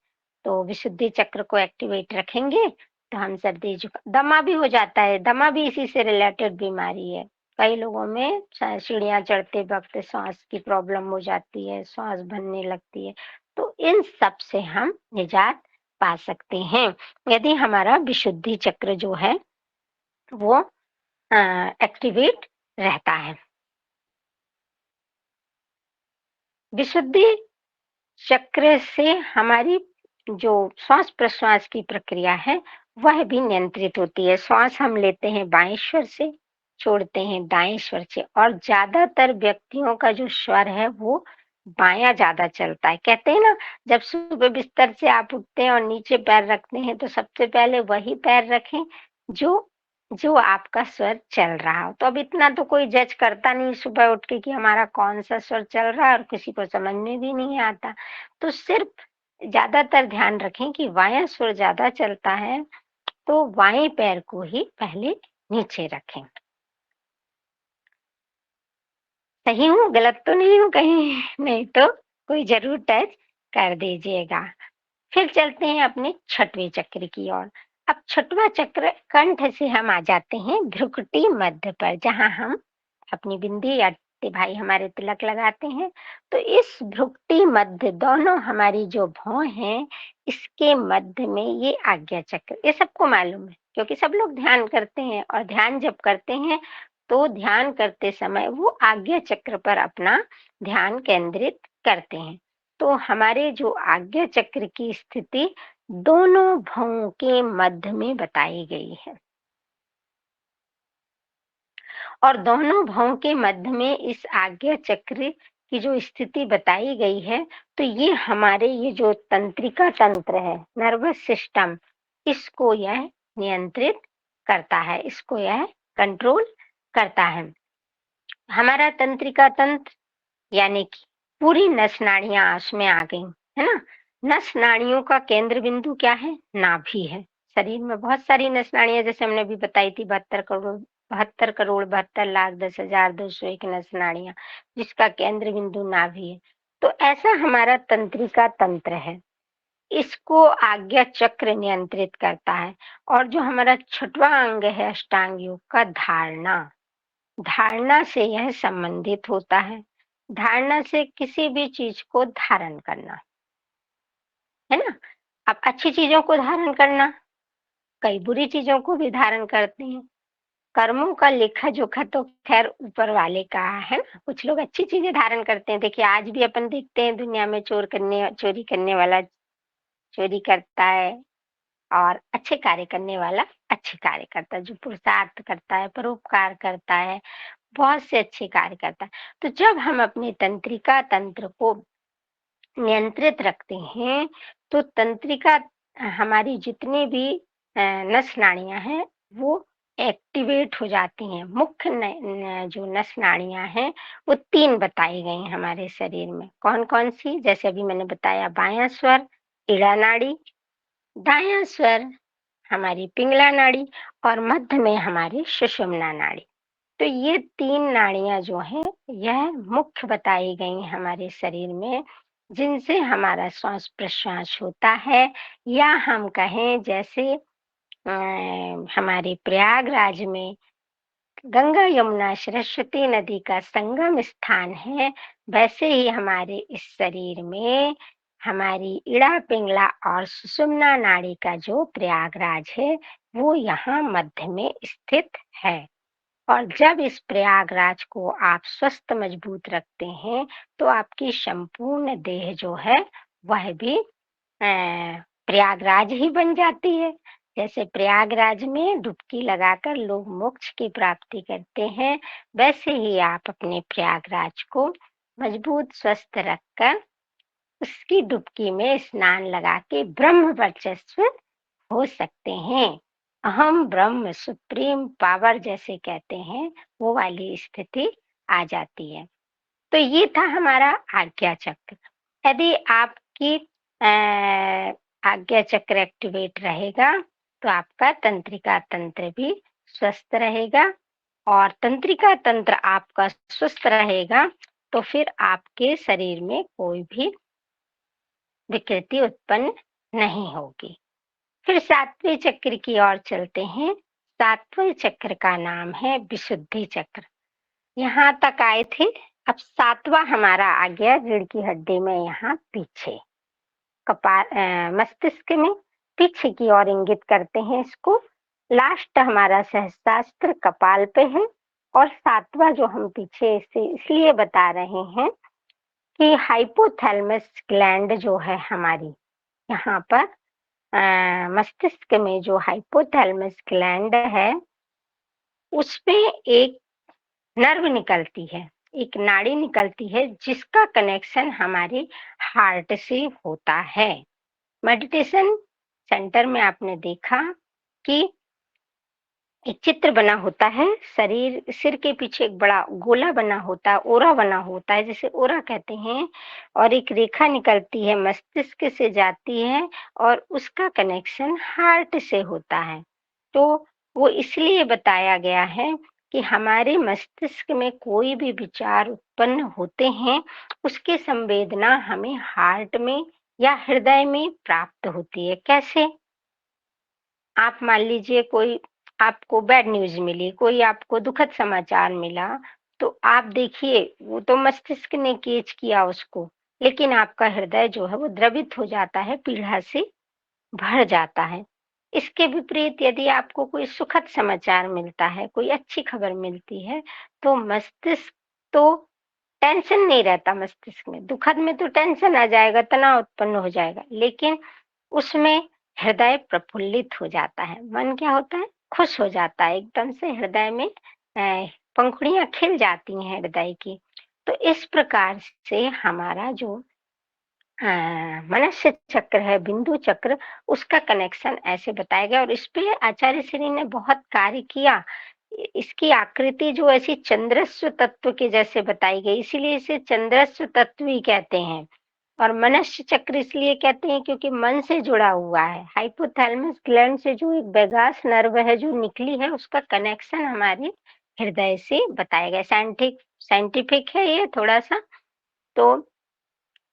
तो विशुद्धि चक्र को एक्टिवेट रखेंगे तो हम सर्दी जुकाम, दमा भी हो जाता है, दमा भी इसी से रिलेटेड बीमारी है। कई लोगों में सीढ़ियां चढ़ते वक्त सांस की प्रॉब्लम हो जाती है, सांस भरने लगती है। तो इन सब से हम निजात पा सकते हैं यदि हमारा विशुद्धि चक्र जो है वो एक्टिवेट रहता है। विशुद्धि चक्र से हमारी जो श्वास प्रश्वास की प्रक्रिया है वह भी नियंत्रित होती है। श्वास हम लेते हैं बाएं स्वर से, छोड़ते हैं दाएं स्वर से, और ज्यादातर व्यक्तियों का जो स्वर है वो बायां ज्यादा चलता है। कहते हैं ना, जब सुबह बिस्तर से आप उठते हैं और नीचे पैर रखते हैं तो सबसे पहले वही पैर रखें जो जो आपका स्वर चल रहा हो। तो अब इतना तो कोई जज करता नहीं सुबह उठ के कि हमारा कौन सा स्वर चल रहा है, और किसी को समझ में भी नहीं आता। तो सिर्फ ज्यादातर ध्यान रखें कि बायां स्वर ज्यादा चलता है तो बाएं पैर को ही पहले नीचे रखें। सही हूँ, गलत तो नहीं हूँ कहीं? नहीं तो कोई जरूर टच कर दीजिएगा। फिर चलते हैं अपने छठवें चक्र की ओर। अब छठवां चक्र कंठ से हम आ जाते हैं भ्रुकुटी मध्य पर, जहां हम अपनी बिंदी या भाई हमारे तिलक लगाते हैं। तो इस भ्रुकुटी मध्य, दोनों हमारी जो भौं हैं, इसके मध्य में ये आज्ञा चक्र, ये सबको मालूम है क्योंकि सब लोग ध्यान करते हैं। और ध्यान जब करते हैं तो ध्यान करते समय वो आज्ञा चक्र पर अपना ध्यान केंद्रित करते हैं। तो हमारे जो आज्ञा चक्र की स्थिति दोनों भौं के मध्य में बताई गई है। और दोनों भौं के मध्य में इस आज्ञा चक्र की जो स्थिति बताई गई है, तो ये हमारे ये जो तंत्रिका तंत्र है, नर्वस सिस्टम, इसको यह नियंत्रित करता है, इसको यह कंट्रोल करता है। हमारा तंत्रिका तंत्र यानी कि पूरी नस नाड़ियां उसमें आ गई, है ना। नस नाड़ियों का केंद्र बिंदु क्या है? नाभि है। शरीर में बहुत सारी नस नाड़ियां, जैसे हमने अभी बताई थी, 72 करोड़ 72 लाख 10,201 नस नाड़ियां, जिसका केंद्र बिंदु नाभि है। तो ऐसा हमारा तंत्रिका तंत्र है, इसको आज्ञा चक्र नियंत्रित करता है। और जो हमारा छठवां अंग है अष्टांग योग का, धारणा, धारणा से यह संबंधित होता है। धारणा से किसी भी चीज को धारण करना, है ना। अब अच्छी चीजों को धारण करना, कई बुरी चीजों को भी धारण करते हैं। कर्मों का लेखा जोखा तो खैर ऊपर वाले का है ना। कुछ लोग अच्छी चीजें धारण करते हैं। देखिए आज भी अपन देखते हैं दुनिया में चोरी करने वाला चोरी करता है, और अच्छे कार्य करने वाला अच्छे कार्य करता है, जो पुरुषार्थ करता है, परोपकार करता है, बहुत से अच्छे कार्य करता है। तो जब हम अपने तंत्रिका तंत्र को नियंत्रित रखते हैं तो तंत्रिका, हमारी जितनी भी नस नाड़ियां हैं वो एक्टिवेट हो जाती हैं। मुख्य जो नस नाड़ियां हैं वो 3 बताई गई हैं हमारे शरीर में। कौन-कौन सी? जैसे अभी मैंने बताया, बायां स्वर इड़ा नाड़ी, दायां स्वर हमारी पिंगला नाड़ी और मध्य में हमारी सुषुम्ना नाड़ी। तो ये 3 नाड़ियां जो हैं यह मुख्य बताई गई हैं हमारे शरीर में, जिनसे हमारा श्वास प्रश्वास होता है। या हम कहें जैसे हमारे प्रयागराज में गंगा यमुना सरस्वती नदी का संगम स्थान है, वैसे ही हमारे इस शरीर में हमारी इड़ा पिंगला और सुषुम्ना नाड़ी का जो प्रयागराज है वो यहाँ मध्य में स्थित है। और जब इस प्रयागराज को आप स्वस्थ मजबूत रखते हैं तो आपकी संपूर्ण देह जो है वह भी प्रयागराज ही बन जाती है। जैसे प्रयागराज में डुबकी लगाकर लोग मोक्ष की प्राप्ति करते हैं, वैसे ही आप अपने प्रयागराज को मजबूत स्वस्थ रखकर उसकी डुबकी में स्नान लगा के ब्रह्म वर्चस्व हो सकते हैं। अहम ब्रह्म, सुप्रीम पावर जैसे कहते हैं, वो वाली स्थिति आ जाती है। तो ये था हमारा आज्ञा चक्र। यदि आपकी आज्ञा चक्र एक्टिवेट रहेगा तो आपका तंत्रिका तंत्र भी स्वस्थ रहेगा, और तंत्रिका तंत्र आपका स्वस्थ रहेगा तो फिर आपके शरीर में कोई भी विकृति उत्पन्न नहीं होगी। फिर 7वें चक्र की ओर चलते हैं। 7वें चक्र का नाम है विशुद्धि चक्र। यहाँ तक आए थे। अब 7वां हमारा आ गया रीढ़ की हड्डी में, यहाँ पीछे मस्तिष्क में पीछे की ओर इंगित करते हैं इसको। लास्ट हमारा सहस्त्रास्त्र कपाल पे है। और 7वां जो हम पीछे से इसलिए बता रहे हैं कि हाइपोथैलेमस ग्लैंड जो है हमारी, यहाँ पर मस्तिष्क में जो हाइपोथैलेमस ग्लैंड है उसपे एक नर्व निकलती है, एक नाड़ी निकलती है जिसका कनेक्शन हमारे हार्ट से होता है। मेडिटेशन सेंटर में आपने देखा कि एक चित्र बना होता है, सिर के पीछे एक बड़ा गोला बना होता है, ओरा बना होता है जिसे ओरा कहते हैं, और एक रेखा निकलती है मस्तिष्क से जाती है और उसका कनेक्शन हार्ट से होता है। तो वो इसलिए बताया गया है कि हमारे मस्तिष्क में कोई भी विचार उत्पन्न होते हैं उसकी संवेदना हमें हार्ट में या हृदय में प्राप्त होती है। कैसे? आप मान लीजिए कोई आपको बैड न्यूज मिली, कोई आपको दुखद समाचार मिला, तो आप देखिए वो तो मस्तिष्क ने कैच किया उसको, लेकिन आपका हृदय जो है वो द्रवित हो जाता है, पीड़ा से भर जाता है। इसके विपरीत यदि आपको कोई सुखद समाचार मिलता है, कोई अच्छी खबर मिलती है, तो मस्तिष्क तो टेंशन नहीं रहता मस्तिष्क में। दुखद में तो टेंशन आ जाएगा, तनाव उत्पन्न हो जाएगा, लेकिन उसमें हृदय प्रफुल्लित हो जाता है। मन क्या होता है? खुश हो जाता है, एकदम से हृदय में पंखुड़ियां खिल जाती हैं हृदय की। तो इस प्रकार से हमारा जो मनुष्य चक्र है, बिंदु चक्र, उसका कनेक्शन ऐसे बताया गया। और इस पे आचार्य श्री ने बहुत कार्य किया। इसकी आकृति जो ऐसी चंद्रस्व तत्व के जैसे बताई गई, इसीलिए इसे चंद्रस्व तत्व ही कहते हैं। और मनुष्य चक्र इसलिए कहते हैं क्योंकि मन से जुड़ा हुआ है। हाइपोथैलेमस ग्लैंड से जो एक वेगास नर्व है जो निकली है, उसका कनेक्शन हमारे हृदय से बताया गया। साइंटिफिक है ये थोड़ा सा, तो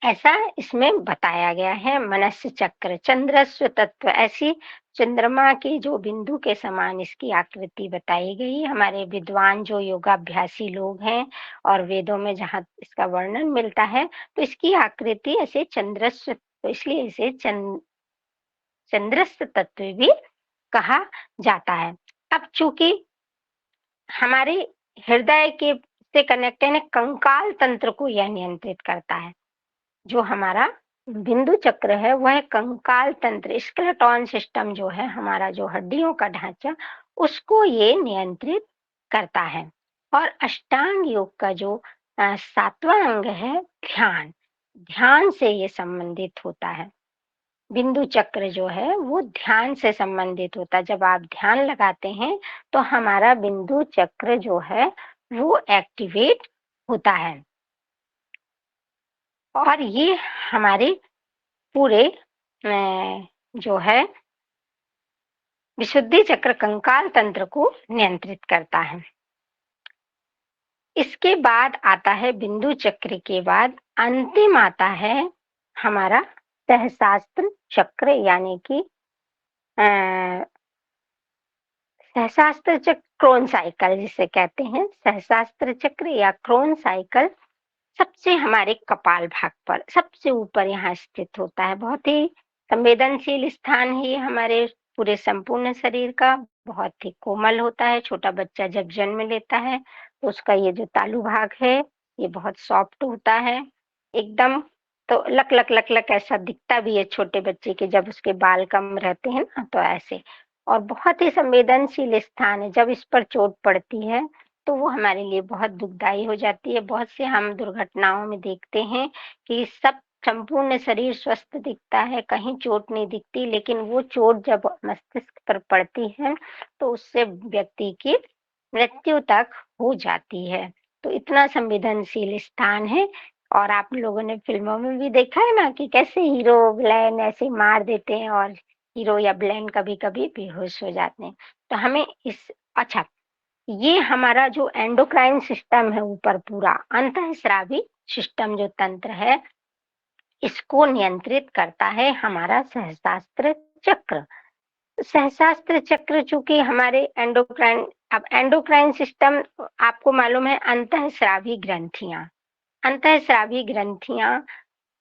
ऐसा इसमें बताया गया है। मनुष्य चक्र चंद्रस्व तत्व, ऐसी चंद्रमा के जो बिंदु के समान इसकी आकृति बताई गई। हमारे विद्वान जो योगाभ्यासी लोग हैं और वेदों में जहाँ इसका वर्णन मिलता है, तो इसकी आकृति ऐसे चंद्रस्व, तो इसलिए इसे चंद्रस्व तत्व भी कहा जाता है। अब चूंकि हमारे हृदय के से कनेक्टेड है, कंकाल तंत्र को यह नियंत्रित करता है। जो हमारा बिंदु चक्र है वह कंकाल तंत्र, स्केलेटन सिस्टम जो है हमारा, जो हड्डियों का ढांचा, उसको ये नियंत्रित करता है। और अष्टांग योग का जो 7वां अंग है ध्यान, ध्यान से ये संबंधित होता है। बिंदु चक्र जो है वो ध्यान से संबंधित होता है। जब आप ध्यान लगाते हैं तो हमारा बिंदु चक्र जो है वो एक्टिवेट होता है और ये हमारे पूरे जो है विशुद्धि चक्र कंकाल तंत्र को नियंत्रित करता है। इसके बाद आता है बिंदु चक्र के बाद अंतिम आता है हमारा सहस्रास्त्र चक्र, यानी कि सहस्रास्त्र चक्र, क्रोन साइकिल जिसे कहते हैं। सहस्रास्त्र चक्र या क्रोन साइकिल सबसे हमारे कपाल भाग पर सबसे ऊपर यहाँ स्थित होता है। बहुत ही संवेदनशील स्थान है ये हमारे पूरे संपूर्ण शरीर का, बहुत ही कोमल होता है। छोटा बच्चा जब जन्म लेता है तो उसका ये जो तालू भाग है ये बहुत सॉफ्ट होता है एकदम, तो लक लक लक लक ऐसा दिखता भी है छोटे बच्चे के जब उसके बाल कम रहते हैं ना, तो ऐसे। और बहुत ही संवेदनशील स्थान है, जब इस पर चोट पड़ती है तो वो हमारे लिए बहुत दुखदाई हो जाती है। बहुत से हम दुर्घटनाओं में देखते हैं कि सब संपूर्ण शरीर स्वस्थ दिखता है, कहीं चोट नहीं दिखती, लेकिन वो चोट जब मस्तिष्क पर पड़ती है तो उससे व्यक्ति की मृत्यु तक हो जाती है। तो इतना संवेदनशील स्थान है। और आप लोगों ने फिल्मों में भी देखा है ना कि कैसे हीरो विलेन ऐसे मार देते हैं और हीरो या विलेन कभी-कभी बेहोश हो जाते हैं। तो हमें अच्छा, ये हमारा जो एंडोक्राइन सिस्टम है ऊपर पूरा अंतःस्रावी सिस्टम जो तंत्र है, इसको नियंत्रित करता है हमारा सहस्रास्त्र चक्र। सहस्रास्त्र चक्र चूंकि हमारे एंडोक्राइन, अब एंडोक्राइन सिस्टम आपको मालूम है अंतःस्रावी ग्रंथियां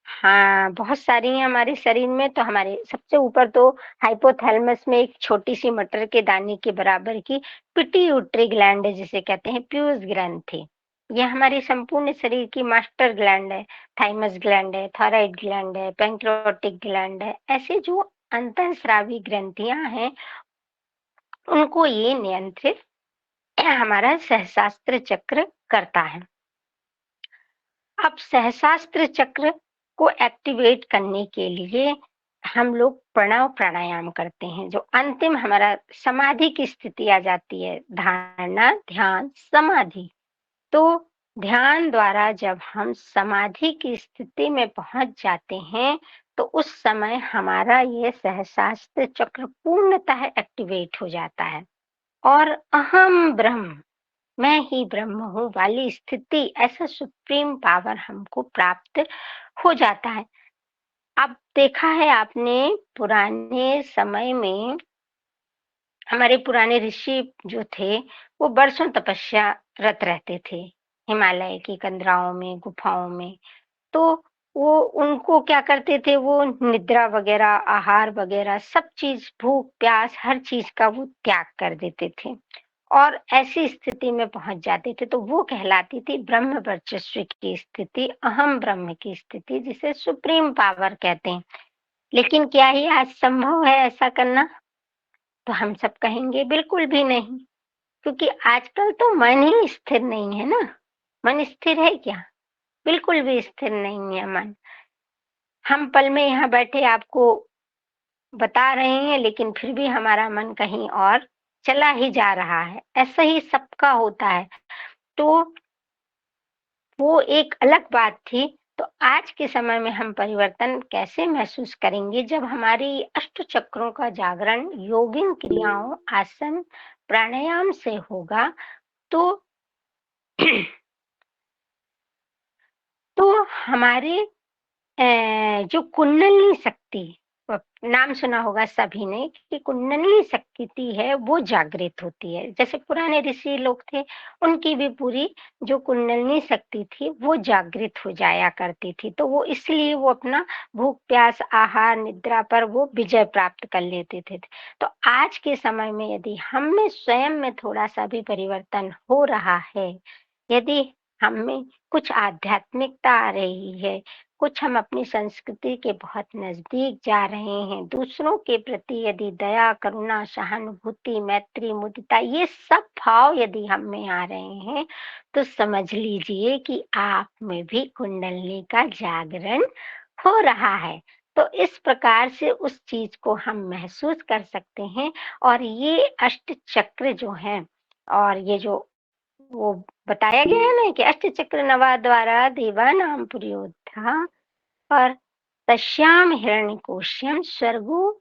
हाँ बहुत सारी हैं हमारे शरीर में। तो हमारे सबसे ऊपर तो हाइपोथैलेमस में एक छोटी सी मटर के दाने के बराबर की पिट्यूटरी ग्लैंड है जिसे कहते हैं पीयूष ग्रंथि। यह हमारे संपूर्ण शरीर की मास्टर ग्लैंड है। थाइमस ग्लैंड है, थायराइड ग्लैंड है, पैंक्रियाटिक ग्लैंड है। ऐसे जो अंतःस्रावी ग्रंथियां हैं उनको ये नियंत्रित हमारा सहस्रास्त्र चक्र करता है। अब सहस्रास्त्र चक्र को एक्टिवेट करने के लिए हम लोग प्रणव प्राणायाम करते हैं। जो अंतिम हमारा समाधि की स्थिति आ जाती है, धारणा ध्यान समाधि, तो ध्यान द्वारा जब हम समाधि की स्थिति में पहुंच जाते हैं तो उस समय हमारा ये सहस्रास्त्र चक्र पूर्णतः एक्टिवेट हो जाता है और अहम ब्रह्म, मैं ही ब्रह्म हूँ वाली स्थिति, ऐसा सुप्रीम पावर हमको प्राप्त हो जाता है। अब देखा है आपने पुराने समय में हमारे पुराने ऋषि जो थे वो बरसों तपस्या रत रहते थे हिमालय की कंदराओं में, गुफाओं में। तो वो उनको क्या करते थे, वो निद्रा वगैरह, आहार वगैरह सब चीज, भूख प्यास हर चीज का वो त्याग कर देते थे और ऐसी स्थिति में पहुंच जाते थे। तो वो कहलाती थी ब्रह्म वर्चस्व की स्थिति, अहम ब्रह्म की स्थिति, जिसे सुप्रीम पावर कहते हैं। लेकिन क्या ही आज संभव है ऐसा करना? तो हम सब कहेंगे बिल्कुल भी नहीं, क्योंकि आजकल तो मन ही स्थिर नहीं है ना। मन स्थिर है क्या? बिल्कुल भी स्थिर नहीं है मन। हम पल में यहाँ बैठे आपको बता रहे हैं, लेकिन फिर भी हमारा मन कहीं और चला ही जा रहा है। ऐसा ही सबका होता है। तो वो एक अलग बात थी। तो आज के समय में हम परिवर्तन कैसे महसूस करेंगे? जब हमारी अष्ट चक्रों का जागरण योगिन क्रियाओं, आसन, प्राणायाम से होगा तो तो हमारे जो कुंडलिनी शक्ति, नाम सुना होगा सभी ने कि कुंडलिनी शक्ति है वो जागृत होती है। जैसे पुराने ऋषि लोग थे, उनकी भी पूरी जो कुंडलिनी शक्ति थी वो जागृत हो जाया करती थी। तो वो इसलिए वो अपना भूख प्यास आहार निद्रा पर वो विजय प्राप्त कर लेते थे। तो आज के समय में यदि हम में स्वयं में थोड़ा सा भी परिवर्तन हो रहा है, यदि हम में कुछ आध्यात्मिकता आ रही है, कुछ हम अपनी संस्कृति के बहुत नजदीक जा रहे हैं, दूसरों के प्रति यदि दया करुणा सहानुभूति मैत्री मुदिता ये सब भाव यदि हम में आ रहे हैं, तो समझ लीजिए कि आप में भी कुंडलिनी का जागरण हो रहा है। तो इस प्रकार से उस चीज को हम महसूस कर सकते हैं। और ये अष्ट चक्र जो है, और ये जो वो बताया गया है ना कि अष्ट चक्र नवा द्वारा देवानाम पुरयोधा, और तस्याम हिरण्यकोश्यम स्वर्गो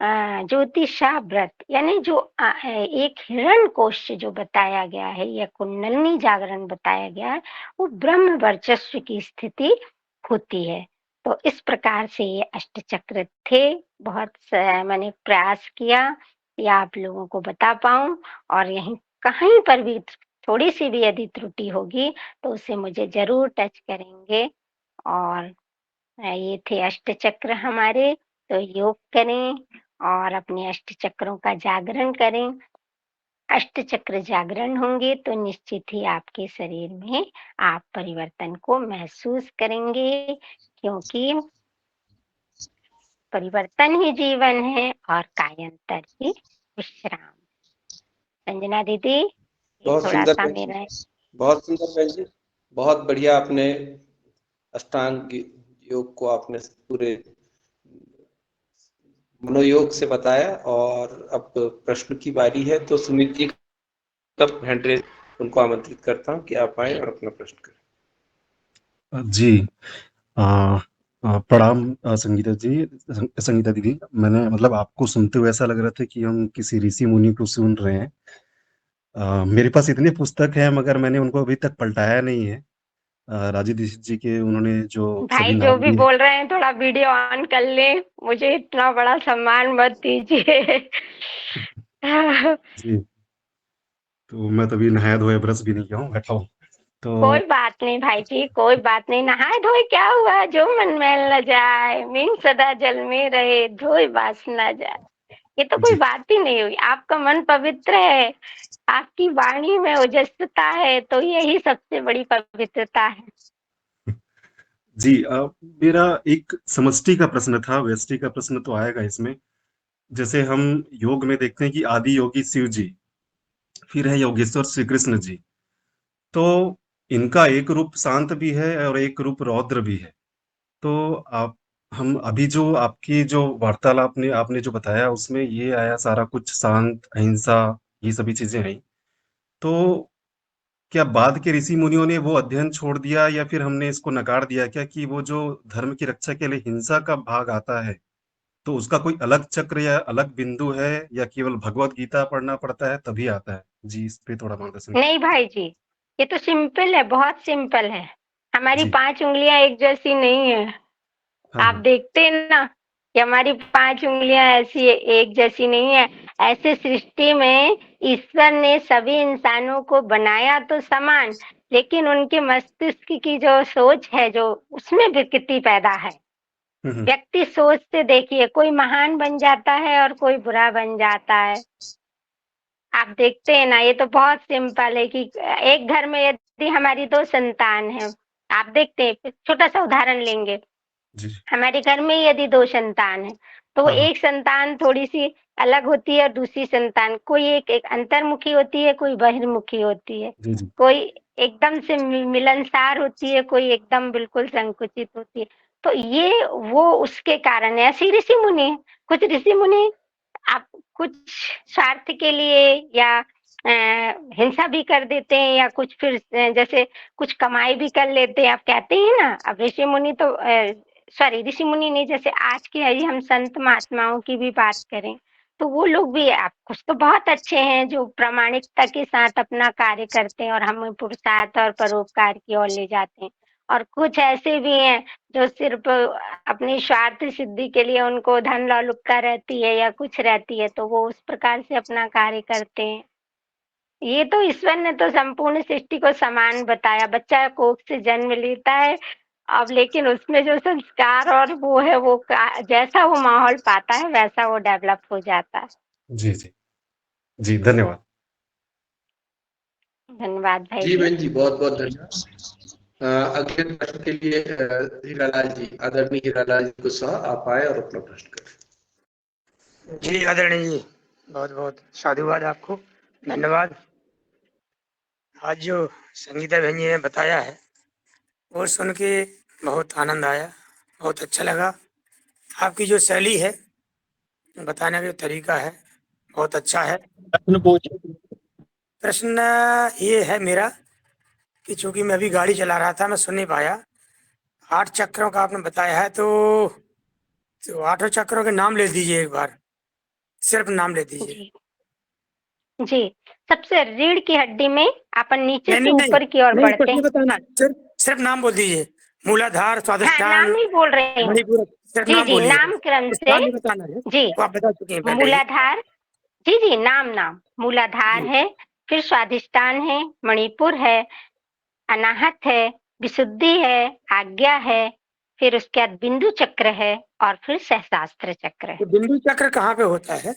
ज्योतिषा व्रत, यानी जो एक हिरण कोश जो बताया गया है या कुंडलिनी जागरण बताया गया है, वो ब्रह्म वर्चस्व की स्थिति होती है। तो इस प्रकार से ये अष्ट चक्र थे। बहुत मैंने प्रयास किया कि आप लोगों को बता पाऊं, और यहीं कहीं पर भी थोड़ी सी भी यदि त्रुटि होगी तो उसे मुझे जरूर टच करेंगे। और ये थे अष्ट चक्र हमारे। तो योग करें और अपने अष्ट चक्रों का जागरण करें। अष्ट चक्र जागरण होंगे तो निश्चित ही आपके शरीर में आप परिवर्तन को महसूस करेंगे, क्योंकि परिवर्तन ही जीवन है और कायांतर ही विश्राम। संजना दीदी, ये बहुत थोड़ा सुंदर सा बहन जी, मेरा बहुत सुंदर बहन जी, बहुत बढ़िया। आपने अष्टांग योग को आपने पूरे मनोयोग से बताया। और अब प्रश्न की बारी है, तो सुमित जी का हैंड रेज, उनको आमंत्रित करता हूँ कि आप आए और अपना प्रश्न करें। जी, प्रणाम संगीता जी, संगीता दीदी। मैंने मतलब आपको सुनते हुए ऐसा लग रहा था कि हम किसी ऋषि मुनि को सुन रहे हैं। मेरे पास इतने पुस्तक हैं मगर मैंने उनको अभी तक पलटाया नहीं है। राजी दीक्षित जी के उन्होंने जो भाई सभी जो नाम भी दिए। बोल रहे हैं थोड़ा वीडियो ऑन कर लें, मुझे इतना बड़ा सम्मान मत दीजिए। जी, तो मैं तो अभी नहाया धोया ब्रश भी नहीं किया हूँ, बैठा हूँ। कोई तो बात नहीं भाई जी, कोई बात नहीं। नहाए धोए क्या हुआ, जो मन मैल न जाए, मीन सदा जल में रहे, धोए बास न जाए। ये तो कोई जी बात ही नहीं हुई। आपका मन पवित्र है, आपकी वाणी में ओजस्वता है, तो यही सबसे बड़ी पवित्रता है। जी, मेरा एक समष्टि का प्रश्न था, व्यष्टि का प्रश्न तो आएगा इसमें। जैसे हम योग में देखते हैं कि आदि योगी शिव जी, फिर है योगेश्वर श्री कृष्ण जी। तो इनका एक रूप शांत भी है और एक रूप रौद्र भी है। तो आप हम अभी जो आपकी जो वार्तालाप ने आपने जो बताया उसमें ये आया सारा कुछ शांत, अहिंसा, ये सभी चीजें आई। तो क्या बाद के ऋषि मुनियों ने वो अध्ययन छोड़ दिया या फिर हमने इसको नकार दिया क्या कि वो जो धर्म की रक्षा के लिए हिंसा का भाग आता है, तो उसका कोई अलग चक्र या अलग बिंदु है या केवल भगवत गीता पढ़ना पड़ता है तभी आता है? जी, इस पे थोड़ा मार्गदर्शन नहीं कीजिए। भाई जी, ये तो सिंपल है, बहुत सिंपल है। हमारी जी, 5 उंगलियां एक जैसी नहीं है। हाँ, आप हाँ। देखते हैं ना कि हमारी 5 उंगलियां ऐसी एक जैसी नहीं है। ऐसे सृष्टि में ईश्वर ने सभी इंसानों को बनाया तो समान, लेकिन उनके मस्तिष्क की जो सोच है, जो उसमें विकृति पैदा है। हुँ, व्यक्ति सोच से देखिए, कोई महान बन जाता है और कोई बुरा बन जाता है। आप देखते हैं ना, ये तो बहुत सिंपल है कि एक घर में यदि हमारी 2 संतान है, आप देखते हैं, छोटा सा उदाहरण लेंगे। जी, हमारे घर में यदि 2 संतान है, तो वो हाँ, हाँ। एक संतान थोड़ी-सी अलग होती है और दूसरी संतान कोई एक अंतर्मुखी होती है, कोई बहिर्मुखी होती है। जी, जी। कोई एकदम से मिलनसार होती है, कोई एकदम बिल्कुल संकुचित होती है। तो ये वो उसके कारण है। ऐसे ऋषि मुनि, कुछ ऋषि मुनि आप कुछ स्वार्थ के लिए या हिंसा भी कर देते हैं, या कुछ फिर जैसे कुछ कमाई भी कर लेते हैं। आप कहते हैं ना, अब ऋषि मुनि तो सॉरी ऋषि मुनि नहीं, जैसे आज के यदि हम संत महात्माओं की भी बात करें, तो वो लोग भी आप कुछ तो बहुत अच्छे हैं जो प्रामाणिकता के साथ अपना कार्य करते हैं और हमें पुरुषार्थ और परोपकार की ओर ले जाते हैं। और कुछ ऐसे भी हैं जो सिर्फ अपनी स्वार्थ सिद्धि के लिए उनको धन लालुपता रहती है या कुछ रहती है, तो वो उस प्रकार से अपना कार्य करते हैं। ये तो ईश्वर ने तो संपूर्ण सृष्टि को समान बताया। बच्चा कोख से जन्म लेता है, अब लेकिन उसमें जो संस्कार और वो है, वो जैसा वो माहौल पाता है वैसा वो डेवलप हो जाता है। जी, जी। जी, धन्यवाद। धन्यवाद भाई जी जी। बहन जी, बहुत बहुत धन्यवाद। अगले प्रश्न के लिए हीरालाल जी, आदरणीय हीरालाल जी कुशवाहा, आप आए और अपना प्रश्न करें। जी आदरणीय जी, बहुत बहुत साधुवाद आपको, धन्यवाद। आज जो संगीता बहन जी ने बताया है वो सुन के बहुत आनंद आया, बहुत अच्छा लगा। आपकी जो शैली है, बताने का जो तरीका है, बहुत अच्छा है। प्रश्न पूछिए। प्रश्न ये है मेरा कि चूंकि मैं अभी गाड़ी चला रहा था, मैं सुन नहीं पाया। 8 चक्रों का आपने बताया है, तो 8 चक्रों के नाम ले दीजिए एक बार, सिर्फ नाम ले दीजिए। जी जी, सबसे रीढ़ की हड्डी में अपन नीचे नहीं से नहीं नहीं ऊपर की ओर नहीं, बढ़ते कुछ नहीं हैं। बताना, सिर्फ नाम बोल दीजिए। मूलाधार, हाँ, स्वादिष्टान, नाम ही बोल रही हूँ। मणिपुर, सिर्फ जी नाम जी, बोलिए। नाम क्रम से। स्थान नहीं बताना है, जी, वो आप बता चुके हैं पहले ही। मूलाधार। जी जी, नाम नाम मूलाधार जी। है, फिर स्वादिष्टान है, मणिपुर है, अनाहत है, विशुद्धि है, आज्ञा है, फिर उसके बाद बिंदु चक्र है और फिर सहस्त्रार चक्र है। तो बिंदु चक्र कहाँ पे होता है?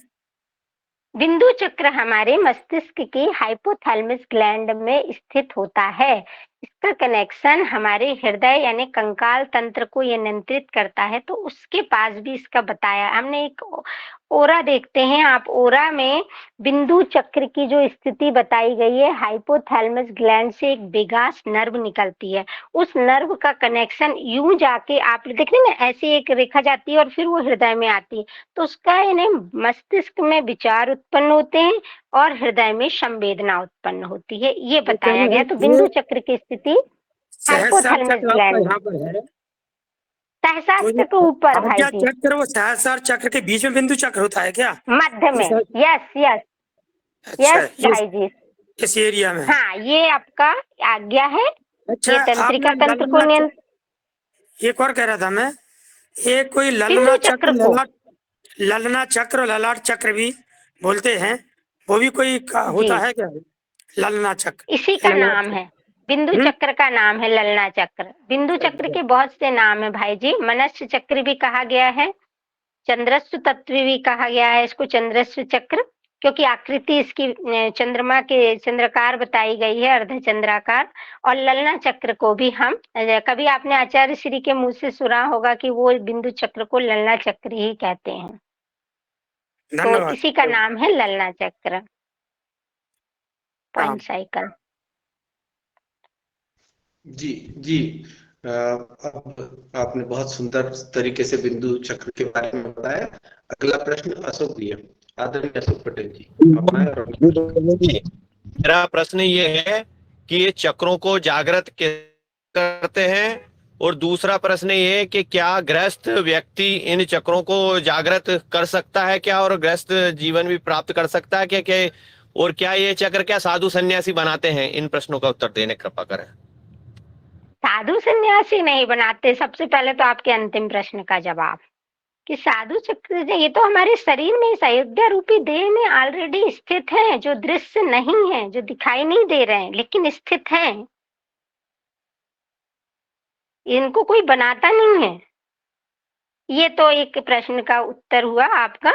बिंदु चक्र हमारे मस्तिष्क की हाइपोथैलेमस ग्लैंड में स्थित होता है। इसका कनेक्शन हमारे हृदय यानी कंकाल तंत्र को ये नियंत्रित करता है, तो उसके पास भी इसका बताया हमने। एक ओरा देखते हैं आप, ओरा में बिंदु चक्र की जो स्थिति बताई गई है, हाइपोथैलेमस ग्लैंड से एक बेगास नर्व निकलती है, उस नर्व का कनेक्शन यूं जाके आप देख रहे हैं ना, ऐसे एक रेखा जाती है और फिर वो हृदय में आती है, तो उसका यानी मस्तिष्क में विचार उत्पन्न होते हैं और हृदय में संवेदना उत्पन्न होती है, ये तो बताया कहना गया। है तो ये बिंदु चक्र की स्थिति सहस्रार हाइपोथैलेमस चक्र आपका ग्लैंड में, यहाँ पर है, सहस्त्रार तो ये के ऊपर भाई आज्ञा जी, चक्र, वो सहस्रार चक्र के बीच में बिंदु चक्र होता है क्या? मध्य में। यस यस अच्छा, यस भाई जी, इस एरिया में है। हाँ, ये आपका आज्ञा है, अच्छा, ये तंत्रिका आपने तंत्र को ललना नियंत्रित, एक और कह रहा था मैं, एक कोई ललना बिंदु चक्र, चक्र को। ललना चक्र, ललाट चक्र भी बोलते हैं, वो भी कोई जी, होता है क्या? ललना चक्र, इसी का ललाट नाम चक्र। है, बिंदु चक्र का नाम है ललना चक्र। बिंदु चक्र के बहुत से नाम है भाई जी, मनस्य चक्र भी कहा गया है, चंद्रस्व तत्व भी कहा गया है इसको, चंद्रस्व चक्र, क्योंकि आकृति इसकी चंद्रमा के चंद्रकार बताई गई है, अर्धचंद्राकार। और ललना चक्र को भी हम कभी आपने आचार्य श्री के मुंह से सुना होगा कि वो बिंदु चक्र को ललना चक्र ही कहते हैं, तो धन्यवाद। इसी का नाम है ललना चक्र। Point cycle. जी जी। अब आपने बहुत सुंदर तरीके से बिंदु चक्र के बारे में बताया। अगला प्रश्न अशोक जी है, आदरणीय अशोक पटेल जी, आप आए और अपना प्रश्न करें। मेरा प्रश्न ये है कि ये चक्रों को जागृत करते हैं, और दूसरा प्रश्न ये है कि क्या गृहस्थ व्यक्ति इन चक्रों को जागृत कर सकता है क्या, और गृहस्थ जीवन भी प्राप्त कर सकता है क्या, और क्या ये चक्र क्या साधु सन्यासी बनाते हैं? इन प्रश्नों का उत्तर देने कृपा करें। साधु सन्यासी नहीं बनाते। सबसे पहले तो आपके अंतिम प्रश्न का जवाब कि साधु चक्र ये तो हमारे शरीर में, इस अयोध्या रूपी देह में ऑलरेडी स्थित है, जो दृश्य नहीं है, जो दिखाई नहीं दे रहे हैं, लेकिन स्थित है। इनको कोई बनाता नहीं है। ये तो एक प्रश्न का उत्तर हुआ आपका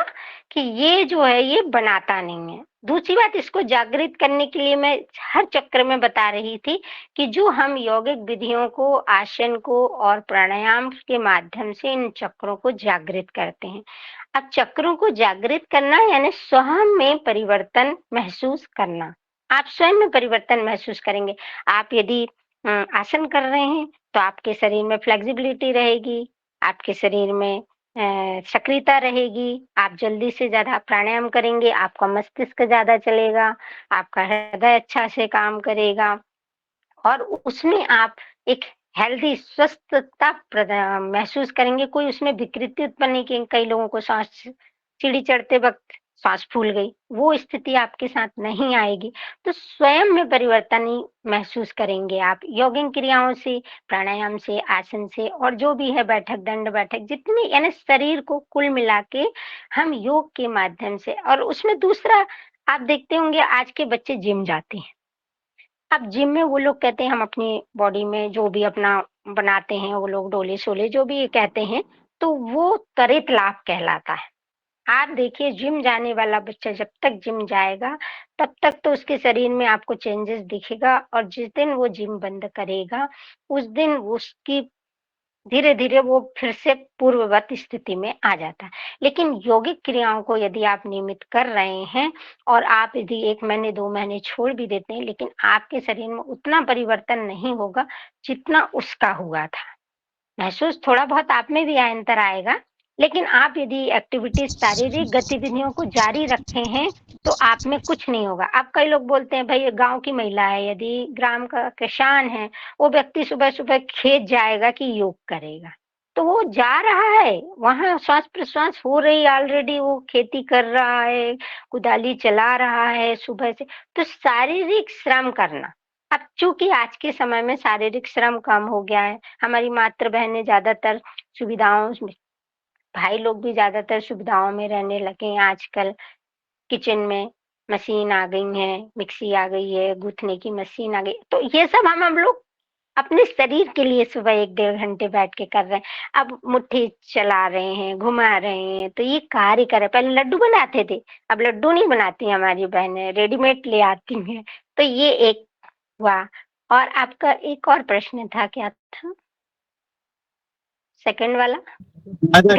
कि ये जो है ये बनाता नहीं है। दूसरी बात, इसको जागृत करने के लिए मैं हर चक्र में बता रही थी कि जो हम यौगिक विधियों को, आसन को और प्राणायाम के माध्यम से इन चक्रों को जागृत करते हैं। अब चक्रों को जागृत करना यानी स्वयं में परिवर्तन महसूस करना। आप स्वयं में परिवर्तन महसूस करेंगे। आप यदि आसन कर रहे हैं तो आपके शरीर में फ्लेक्सिबिलिटी रहेगी, आपके शरीर में सक्रियता रहेगी, आप जल्दी से ज्यादा प्राणायाम करेंगे, आपका मस्तिष्क ज्यादा चलेगा, आपका हृदय अच्छा से काम करेगा और उसमें आप एक हेल्दी स्वस्थता महसूस करेंगे। कोई उसमें विकृति उत्पन्न नहीं की। कई लोगों को सांस, सीढ़ी चढ़ते वक्त सांस फूल गई, वो स्थिति आपके साथ नहीं आएगी। तो स्वयं में परिवर्तन ही महसूस करेंगे आप योगिक क्रियाओं से, प्राणायाम से, आसन से और जो भी है बैठक, दंड बैठक, जितनी यानी शरीर को कुल मिला के हम योग के माध्यम से। और उसमें दूसरा आप देखते होंगे आज के बच्चे जिम जाते हैं। अब जिम में वो लोग कहते हैं हम अपनी बॉडी में जो भी अपना बनाते हैं, वो लोग डोले शोले जो भी ये कहते हैं, तो वो त्वरित लाभ कहलाता है। आप देखिए जिम जाने वाला बच्चा जब तक जिम जाएगा तब तक तो उसके शरीर में आपको चेंजेस दिखेगा, और जिस दिन वो जिम बंद करेगा उस दिन उसकी धीरे धीरे वो फिर से पूर्ववत स्थिति में आ जाता है। लेकिन यौगिक क्रियाओं को यदि आप नियमित कर रहे हैं और आप यदि 1 महीने 2 महीने छोड़ भी देते हैं, लेकिन आपके शरीर में उतना परिवर्तन नहीं होगा जितना उसका हुआ था। महसूस थोड़ा बहुत आप में भी अंतर आएगा, लेकिन आप यदि एक्टिविटीज शारीरिक गतिविधियों को जारी रखे हैं तो आप में कुछ नहीं होगा। अब कई लोग बोलते हैं भाई गांव की महिला है, यदि ग्राम का किसान है, वो व्यक्ति सुबह सुबह खेत जाएगा कि योग करेगा, तो वो जा रहा है, वहां श्वास प्रश्वास हो रही है, ऑलरेडी वो खेती कर रहा है, कुदाली चला रहा है सुबह से। तो शारीरिक श्रम करना, अब चूंकि आज के समय में शारीरिक श्रम कम हो गया है, हमारी मातृ बहनें ज्यादातर सुविधाओं, भाई लोग भी ज्यादातर सुविधाओं में रहने लगे हैं आजकल। किचन में मशीन आ गई है, मिक्सी आ गई है, गूंथने की मशीन आ गई, तो ये सब हम लोग अपने शरीर के लिए सुबह 1-1.5 घंटे बैठ के कर रहे हैं। अब मुट्ठी चला रहे हैं, घुमा रहे हैं, तो ये कार्य कर रहे हैं। पहले लड्डू बनाते थे, अब लड्डू नहीं बनाती हमारी बहनें, रेडीमेड ले आती हैं। तो ये एक हुआ। और आपका एक और प्रश्न था, क्या था सेकंड वाला? फायदा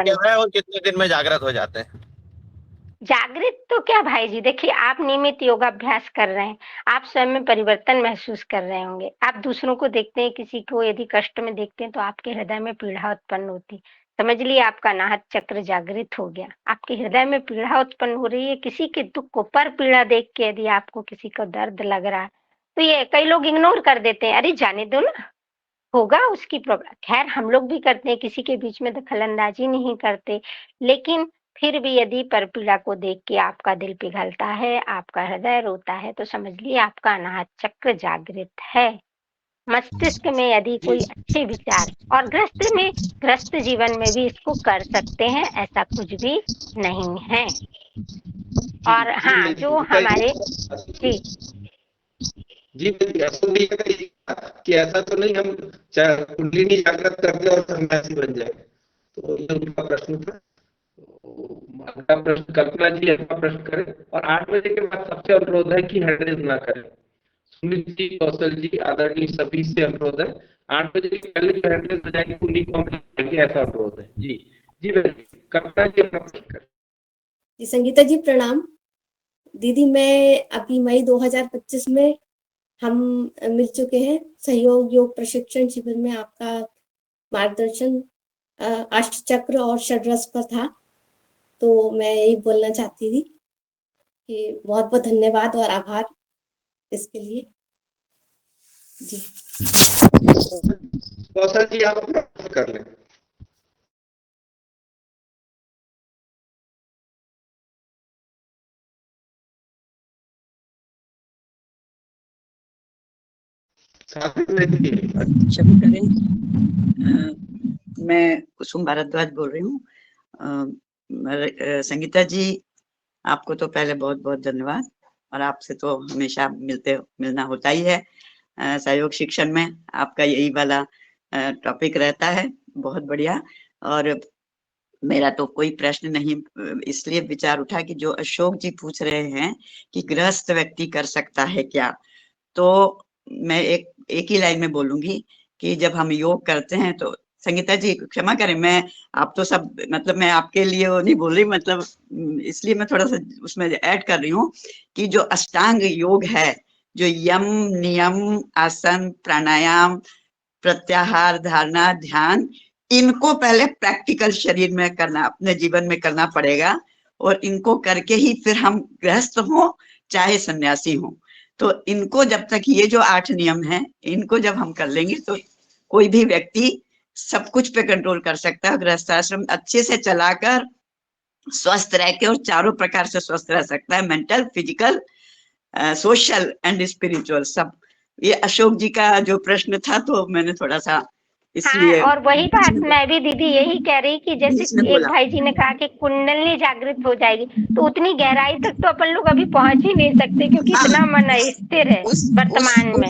क्या है और कितने दिन में जागृत हो जाते हैं? जागृत तो क्या भाई जी, देखिए आप नियमित योगाभ्यास कर रहे हैं, आप स्वयं में परिवर्तन महसूस कर रहे होंगे। आप दूसरों को देखते हैं, किसी को यदि कष्ट में देखते हैं तो आपके हृदय में पीड़ा उत्पन्न होती, समझ लिए आपका अनाहत चक्र जागृत हो गया। आपके हृदय में पीड़ा उत्पन्न हो रही है, किसी के दुख को, पर पीड़ा देख के यदि आपको किसी को दर्द लग रहा है तो ये कई लोग इग्नोर कर देते हैं, अरे जाने दो ना, होगा उसकी प्रॉब्लम। खैर हम लोग भी करते हैं, किसी के बीच में दखल अंदाजी नहीं करते, लेकिन फिर भी यदि परपीड़ा को देख के आपका दिल पिघलता है, आपका हृदय रोता है, तो समझ लिए आपका अनाहत चक्र जागृत है। मस्तिष्क में यदि कोई अच्छे विचार, और ग्रस्त जीवन में भी इसको कर सकते हैं, ऐसा कुछ भी नहीं है। और हाँ, जो हमारे जी कि ऐसा तो नहीं हम कुंडलिनी जागृत कर दे और सन्यासी बन जाए, तो ये उनका प्रश्न था। अगला प्रश्न कल्पना जी अगला प्रश्न करें, और 8 बजे के बाद सबसे अनुरोध है कि हैंड रेज ना करें। सुनील जी, कौशल जी, आदरणीय सभी से अनुरोध है, 8 बजे के पहले जो हैंड रेज हो जाएगी पूरी कंप्लीट, ऐसा अनुरोध है। जी जी कल्पना जी अपना प्रश्न करें। जी संगीता जी प्रणाम। दीदी मैं अभी मई 2025 में हम मिल चुके हैं सहयोग योग प्रशिक्षण शिविर में। आपका मार्गदर्शन अष्ट चक्र और षड्रस पर था, तो मैं यही बोलना चाहती थी कि बहुत बहुत धन्यवाद और आभार इसके लिए। जी कौशल जी आप अपना प्रश्न कर लें। क्षमा करें, मैं कुसुम भारद्वाज बोल रही हूँ। संगीता जी आपको तो पहले बहुत बहुत धन्यवाद, और आपसे तो हमेशा मिलना होता ही है। सहयोग शिक्षण में आपका यही वाला टॉपिक रहता है, बहुत बढ़िया। और मेरा तो कोई प्रश्न नहीं, इसलिए विचार उठा कि जो अशोक जी पूछ रहे हैं कि गृहस्थ व्यक्ति कर सकता है क्या, तो मैं एक ही लाइन में बोलूंगी कि जब हम योग करते हैं तो संगीता जी क्षमा करें, मैं आप तो सब मतलब मैं आपके लिए वो नहीं बोल रही, मतलब इसलिए मैं थोड़ा सा उसमें ऐड कर रही हूँ कि जो अष्टांग योग है, जो यम नियम आसन प्राणायाम प्रत्याहार धारणा ध्यान, इनको पहले प्रैक्टिकल शरीर में करना, अपने जीवन में करना पड़ेगा, और इनको करके ही फिर हम गृहस्थ हो चाहे सन्यासी हो। तो इनको जब तक ये जो 8 नियम हैं, इनको जब हम कर लेंगे तो कोई भी व्यक्ति सब कुछ पे कंट्रोल कर सकता है, गृहस्थाश्रम अच्छे से चलाकर स्वस्थ रह के और चारों प्रकार से स्वस्थ रह सकता है, mental physical social and spiritual सब। ये अशोक जी का जो प्रश्न था तो मैंने थोड़ा सा इसलिए। हाँ, और वही बात मैं भी दीदी यही कह रही कि जैसे एक भाई जी ने कहा कि कुंडली जागृत हो जाएगी, तो उतनी गहराई तक तो अपन लोग अभी पहुंच ही नहीं सकते, क्योंकि इतना मन स्थिर है वर्तमान में।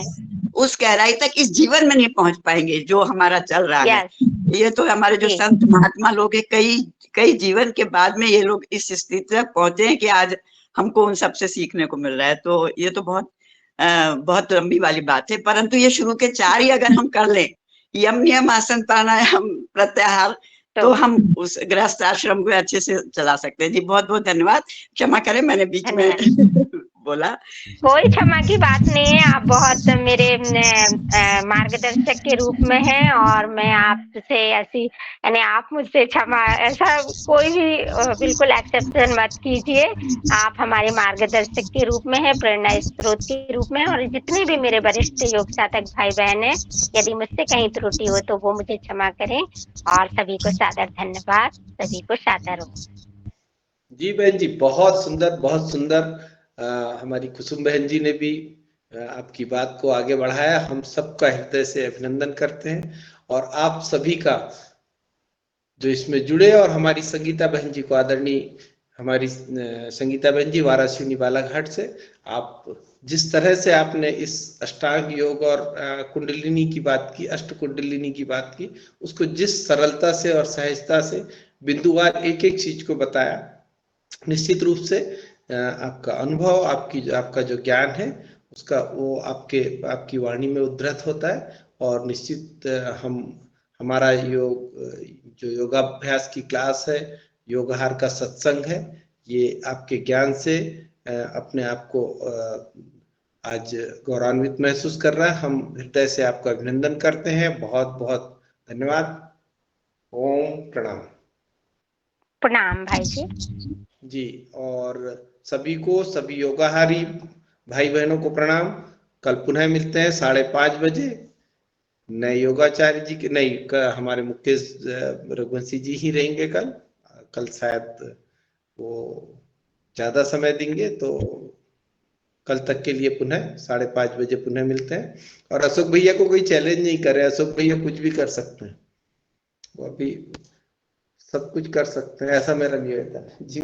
उस गहराई तक इस जीवन में नहीं पहुंच पाएंगे जो हमारा चल रहा है। ये तो हमारे जो संत महात्मा लोग हैं, कई जीवन के बाद में ये लोग इस स्थिति तक पहुंचे हैं कि आज हमको उन सबसे सीखने को मिल रहा है। तो ये तो बहुत लंबी वाली बात है, परंतु ये शुरू के 4 ही अगर हम कर लें, यम नियम आसन प्राणायाम प्रत्याहार, तो हम उस गृहस्थ आश्रम को अच्छे से चला सकते हैं। जी बहुत बहुत धन्यवाद, क्षमा करें मैंने बीच में बोला। कोई क्षमा की बात नहीं है, आप बहुत मेरे मार्गदर्शक के रूप में हैं और मैं आपसे ऐसी यानी आप मुझसे क्षमा ऐसा कोई भी बिल्कुल एक्सेप्शन मत कीजिए। आप हमारे मार्गदर्शक के रूप में हैं, प्रेरणा स्रोत के रूप में हैं, और जितने भी मेरे वरिष्ठ योग साधक भाई बहन हैं, यदि मुझसे कहीं त्रुटि हो तो वो मुझे क्षमा करें। और सभी को सादर धन्यवाद, सभी को सादर। जी बहन जी, बहुत सुंदर, बहुत सुंदर। हमारी कुसुम बहन जी ने भी आपकी बात को आगे बढ़ाया। हम सबका हृदय से अभिनंदन करते हैं और आप सभी का जो इसमें जुड़े, और हमारी संगीता बहन जी को, आदरणीय हमारी संगीता बहन जी वाराणसी बालाघाट से, आप जिस तरह से आपने इस अष्टांग योग और कुंडलिनी की बात की, अष्ट कुंडलिनी की बात की, उसको जिस सरलता से और सहजता से बिंदुवार एक एक चीज को बताया, निश्चित रूप से आपका अनुभव, आपका जो ज्ञान है उसका वो आपकी वाणी में उद्धृत होता है। और निश्चित हमारा जो योगाभ्यास की क्लास है, योगहार का सत्संग है, ये आपके ज्ञान से अपने आप को आज गौरवान्वित महसूस कर रहा है। हम हृदय से आपका अभिनंदन करते हैं। बहुत बहुत धन्यवाद। ओम प्रणाम। प्रणाम भाई जी। जी, और सभी को, सभी योगाहारी भाई बहनों को प्रणाम। कल पुनः मिलते हैं 5:30 बजे नए योगाचार्य जी के, नहीं, हमारे मुकेश रघुवंशी जी ही रहेंगे कल शायद वो ज्यादा समय देंगे, तो कल तक के लिए पुनः 5:30 बजे पुनः मिलते हैं। और अशोक भैया को कोई चैलेंज नहीं करे, अशोक भैया कुछ भी कर सकते हैं, वो अभी सब कुछ कर सकते हैं, ऐसा मेरा निवेदन है। जी।